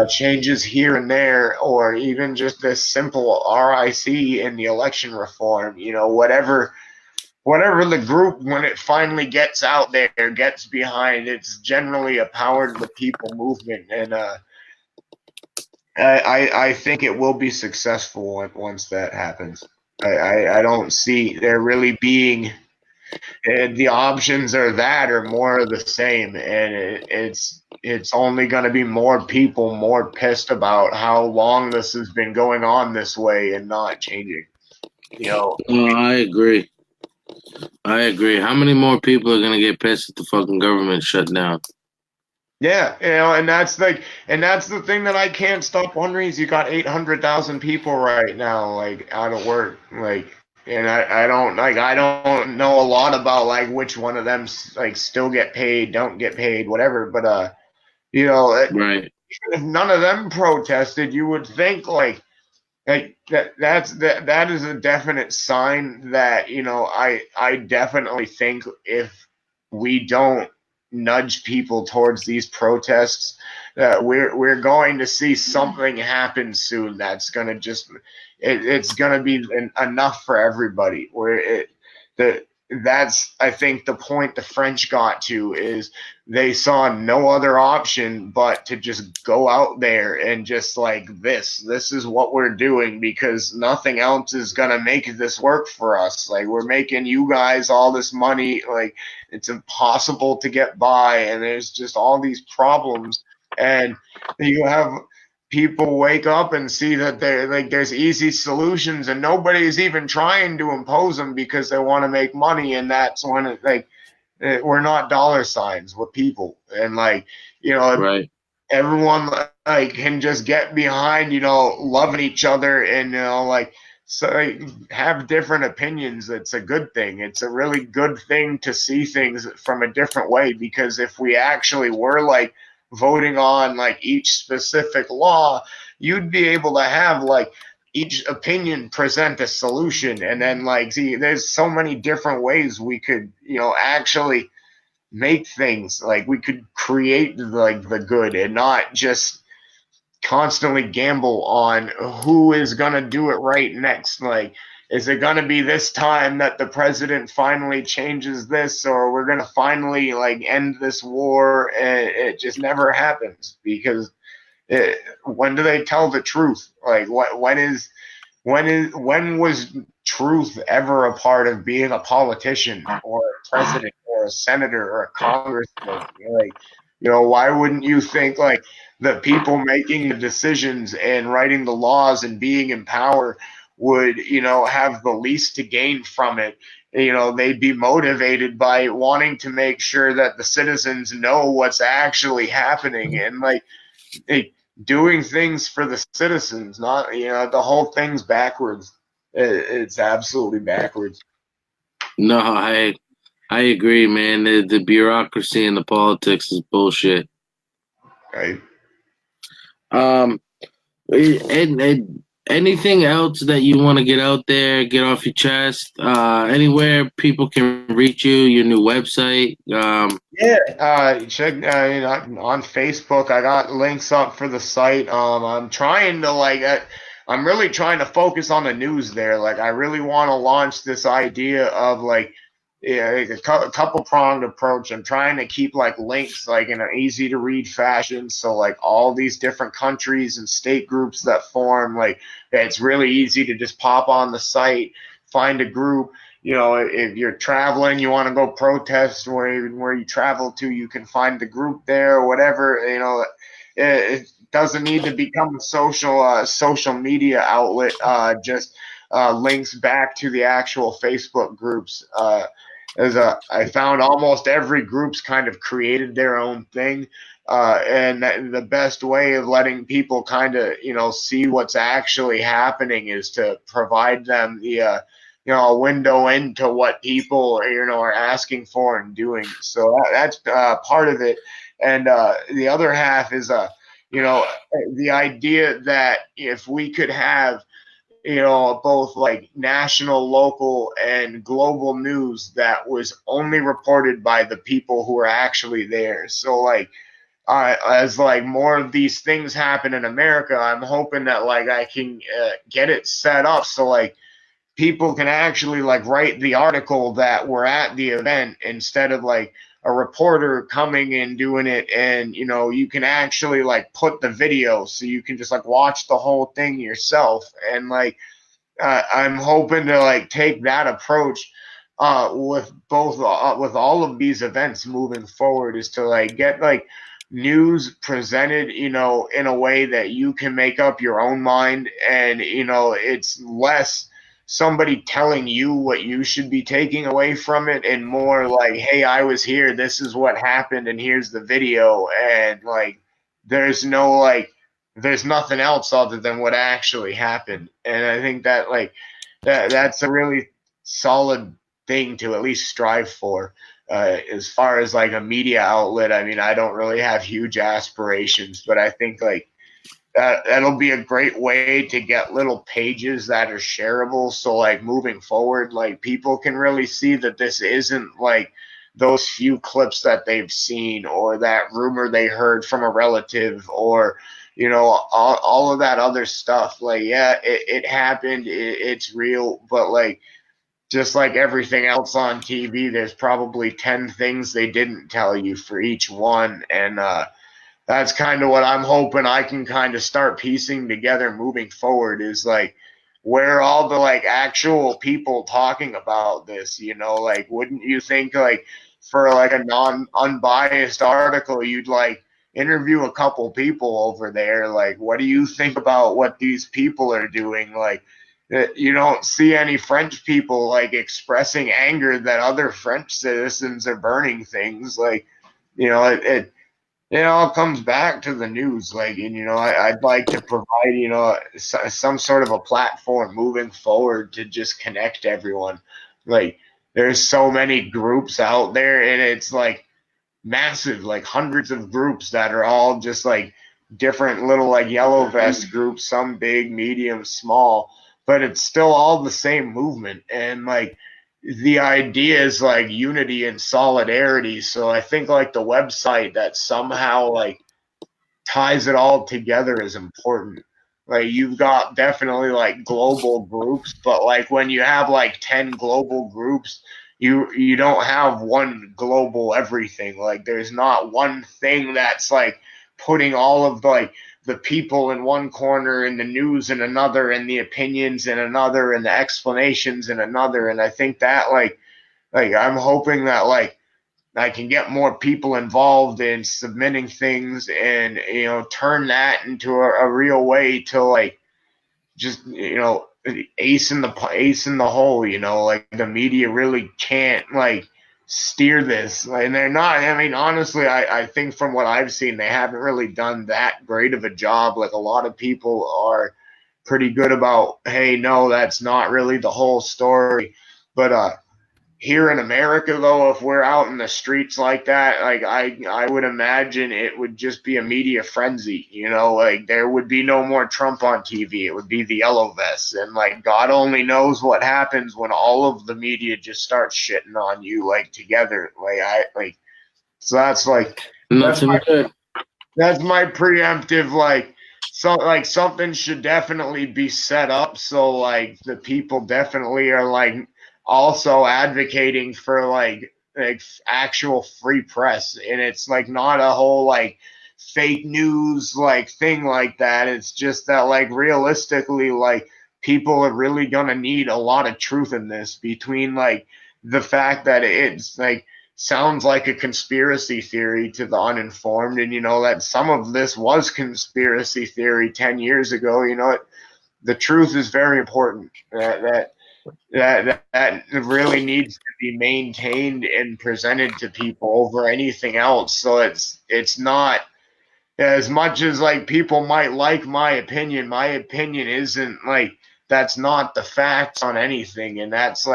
changes here and there, or even just this simple RIC in the election reform. Whatever the group, when it finally gets out there, gets behind, it's generally a power to the people movement, and I think it will be successful once that happens. I don't see there really being the options are that or more of the same, and it's only going to be more people more pissed about how long this has been going on this way and not changing. I agree. How many more people are gonna get pissed if the fucking government shut down? Yeah, and that's the thing that I can't stop wondering is you got 800,000 people right now like out of work, like, and I don't know a lot about like which one of them like still get paid, don't get paid, whatever, but Right. if none of them protested, you would think like that is a definite sign that I definitely think if we don't nudge people towards these protests, that we're going to see something happen soon that's going to just it's going to be enough for everybody, where that's I think the point the French got to is they saw no other option but to just go out there and just like this is what we're doing, because nothing else is going to make this work for us. Like, we're making you guys all this money, like it's impossible to get by, and there's just all these problems, and you have people wake up and see that there's easy solutions, and nobody's even trying to impose them because they want to make money, and that's when we're not dollar signs, we're people, and Right. everyone like can just get behind loving each other, and have different opinions. It's a good thing. It's a really good thing to see things from a different way, because if we actually were like voting on like each specific law, you'd be able to have like each opinion present a solution, and then like see, there's so many different ways we could, actually make things. Like we could create like the good and not just constantly gamble on who is going to do it right next. Like, is it going to be this time that the president finally changes this, or we're going to finally like end this war? And it just never happens because when do they tell the truth? Like, when was truth ever a part of being a politician or a president or a senator or a congressman? Like, why wouldn't you think like the people making the decisions and writing the laws and being in power would, have the least to gain from it? They'd be motivated by wanting to make sure that the citizens know what's actually happening and like doing things for the citizens, not, the whole thing's backwards. It's absolutely backwards. No, I agree, man. The bureaucracy and the politics is bullshit. Right. And anything else that you want to get out there, get off your chest? Anywhere people can reach you, your new website. Check on Facebook. I got links up for the site. I'm trying to I'm really trying to focus on the news there. Like, I really want to launch this idea of like, a couple pronged approach. I'm trying to keep like links like in an easy to read fashion. So like all these different countries and state groups that form, like it's really easy to just pop on the site, find a group. If you're traveling, you want to go protest where you travel to, you can find the group there or whatever. It doesn't need to become a social media outlet. Just links back to the actual Facebook groups. I found almost every group's kind of created their own thing. And the best way of letting people kind of, see what's actually happening is to provide them the, a window into what people, are asking for and doing. So that's part of it. And the other half is, the idea that if we could have, both like national, local, and global news that was only reported by the people who are actually there. So like, as like more of these things happen in America, I'm hoping that like I can get it set up so like people can actually like write the article that we're at the event instead of like a reporter coming and doing it. And you can actually like put the video so you can just like watch the whole thing yourself. And like I'm hoping to like take that approach with with all of these events moving forward, is to like get like news presented, in a way that you can make up your own mind. And it's less somebody telling you what you should be taking away from it, and more like, hey, I was here, this is what happened, and here's the video. And like there's nothing else other than what actually happened. And I think that like that's a really solid thing to at least strive for. As far as like a media outlet, I mean, I don't really have huge aspirations, but I think like that'll be a great way to get little pages that are shareable. So like moving forward, like people can really see that this isn't like those few clips that they've seen, or that rumor they heard from a relative, or all of that other stuff. Like, yeah, it happened, it's real, but like just like everything else on TV, there's probably 10 things they didn't tell you for each one. And that's kind of what I'm hoping I can kind of start piecing together moving forward, is like, where are all the like actual people talking about this? Like, wouldn't you think like for like a unbiased article, you'd like interview a couple people over there? Like, what do you think about what these people are doing? Like, you don't see any French people like expressing anger that other French citizens are burning things. Like, it all comes back to the news. Like, and I'd like to provide some sort of a platform moving forward to just connect everyone. Like, there's so many groups out there, and it's like massive, like hundreds of groups that are all just like different little like yellow vest groups, some big, medium, small, but it's still all the same movement. And like the idea is like unity and solidarity. So I think like the website that somehow like ties it all together is important. Like you've got definitely like global groups, but like when you have like 10 global groups, you don't have one global everything. Like there's not one thing that's like putting all of the people in one corner and the news in another and the opinions in another and the explanations in another. And I think that like I'm hoping that like I can get more people involved in submitting things and turn that into a real way to like just ace in the hole. Like the media really can't like steer this, and they're not. I mean, honestly, I think from what I've seen, they haven't really done that great of a job. Like a lot of people are pretty good about, hey, no, that's not really the whole story, but here in America, though, if we're out in the streets like that, like I would imagine it would just be a media frenzy. Like there would be no more Trump on TV. It would be the yellow vests, and like God only knows what happens when all of the media just starts shitting on you like together. So that's like Nothing good. that's my preemptive like. So like something should definitely be set up so like the people definitely are like also advocating for like actual free press, and it's like not a whole like fake news like thing like that. It's just that like realistically like people are really gonna need a lot of truth in this, between like the fact that it's like sounds like a conspiracy theory to the uninformed, and that some of this was conspiracy theory 10 years ago. The truth is very important. That really needs to be maintained and presented to people over anything else. So it's not, as much as like people might like my opinion isn't like, that's not the facts on anything. And that's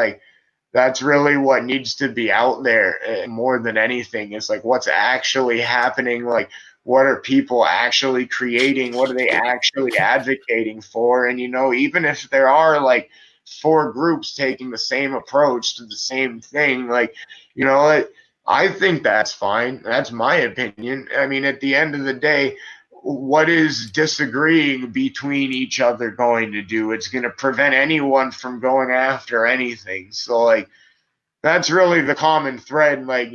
really what needs to be out there more than anything. It's like what's actually happening. Like what are people actually creating? What are they actually advocating for? And even if there are like 4 groups taking the same approach to the same thing, like I think that's fine. That's my opinion. I mean, at the end of the day, what is disagreeing between each other going to do? It's going to prevent anyone from going after anything. So like that's really the common thread. Like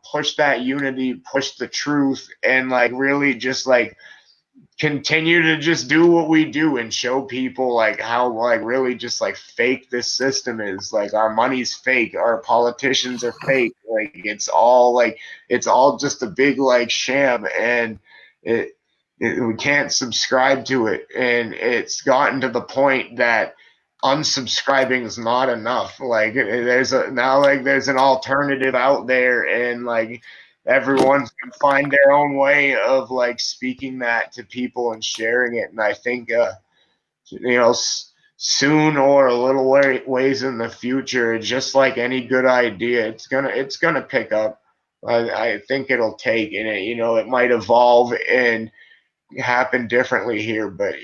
push that unity, push the truth, and like really just like continue to just do what we do and show people like how like really just like fake this system is. Like our money's fake, our politicians are fake, like it's all just a big like sham, and we can't subscribe to it. And it's gotten to the point that unsubscribing is not enough. Like there's an alternative out there, and like everyone's gonna find their own way of like speaking that to people and sharing it. And I think soon or a little ways in the future, just like any good idea, it's gonna pick up. I think it'll take, and it might evolve and happen differently here, but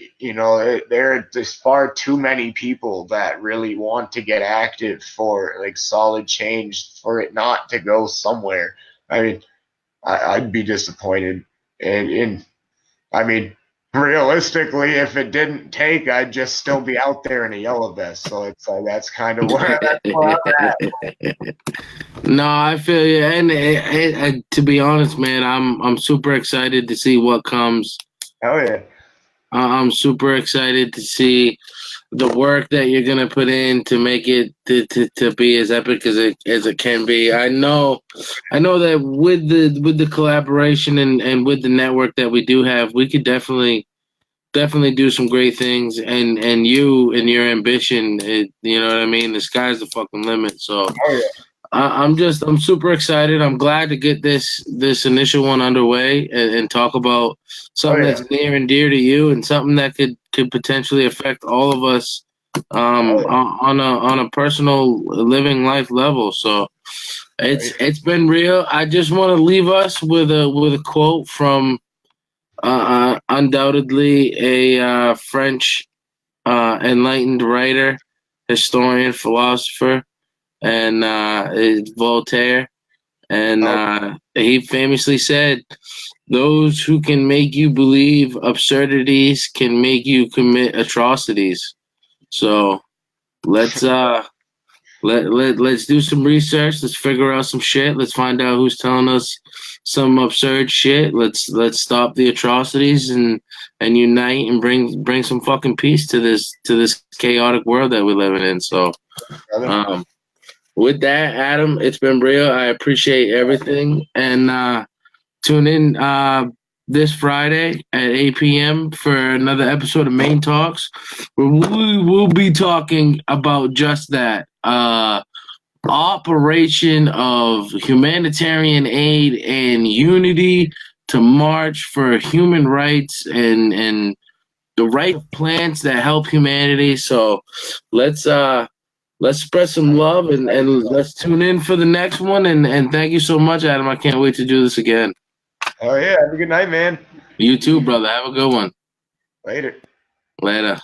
there are just far too many people that really want to get active for like solid change for it not to go somewhere. I mean, I'd be disappointed, and I mean, realistically, if it didn't take, I'd just still be out there in a yellow vest. So it's like that's kind of where I'm at. No, I feel you, and to be honest, man, I'm super excited to see what comes. Oh yeah. I'm super excited to see the work that you're gonna put in to make it to be as epic as it can be. I know that with the collaboration and with the network that we do have, we could definitely do some great things. And you and your ambition, you know what I mean? The sky's the fucking limit. So. Oh yeah. I'm super excited. I'm glad to get this initial one underway and talk about something that's near and dear to you, and something that could potentially affect all of us on a personal living life level. So it's been real. I just want to leave us with a quote from undoubtedly a French enlightened writer, historian, philosopher, and is Voltaire. And he famously said, "Those who can make you believe absurdities can make you commit atrocities." So let's let's do some research. Let's figure out some shit. Let's find out who's telling us some absurd shit. Let's stop the atrocities and unite and bring some fucking peace to this chaotic world that we're living in. So with that, Adam, it's been real. I appreciate everything, and tune in this Friday at 8 p.m. for another episode of Maine Talks, where we will be talking about just that. Operation of humanitarian aid and unity to march for human rights and the right plants that help humanity. So let's spread some love and let's tune in for the next one. And thank you so much, Adam. I can't wait to do this again. Oh yeah, have a good night, man. You too, brother. Have a good one. Later. Later.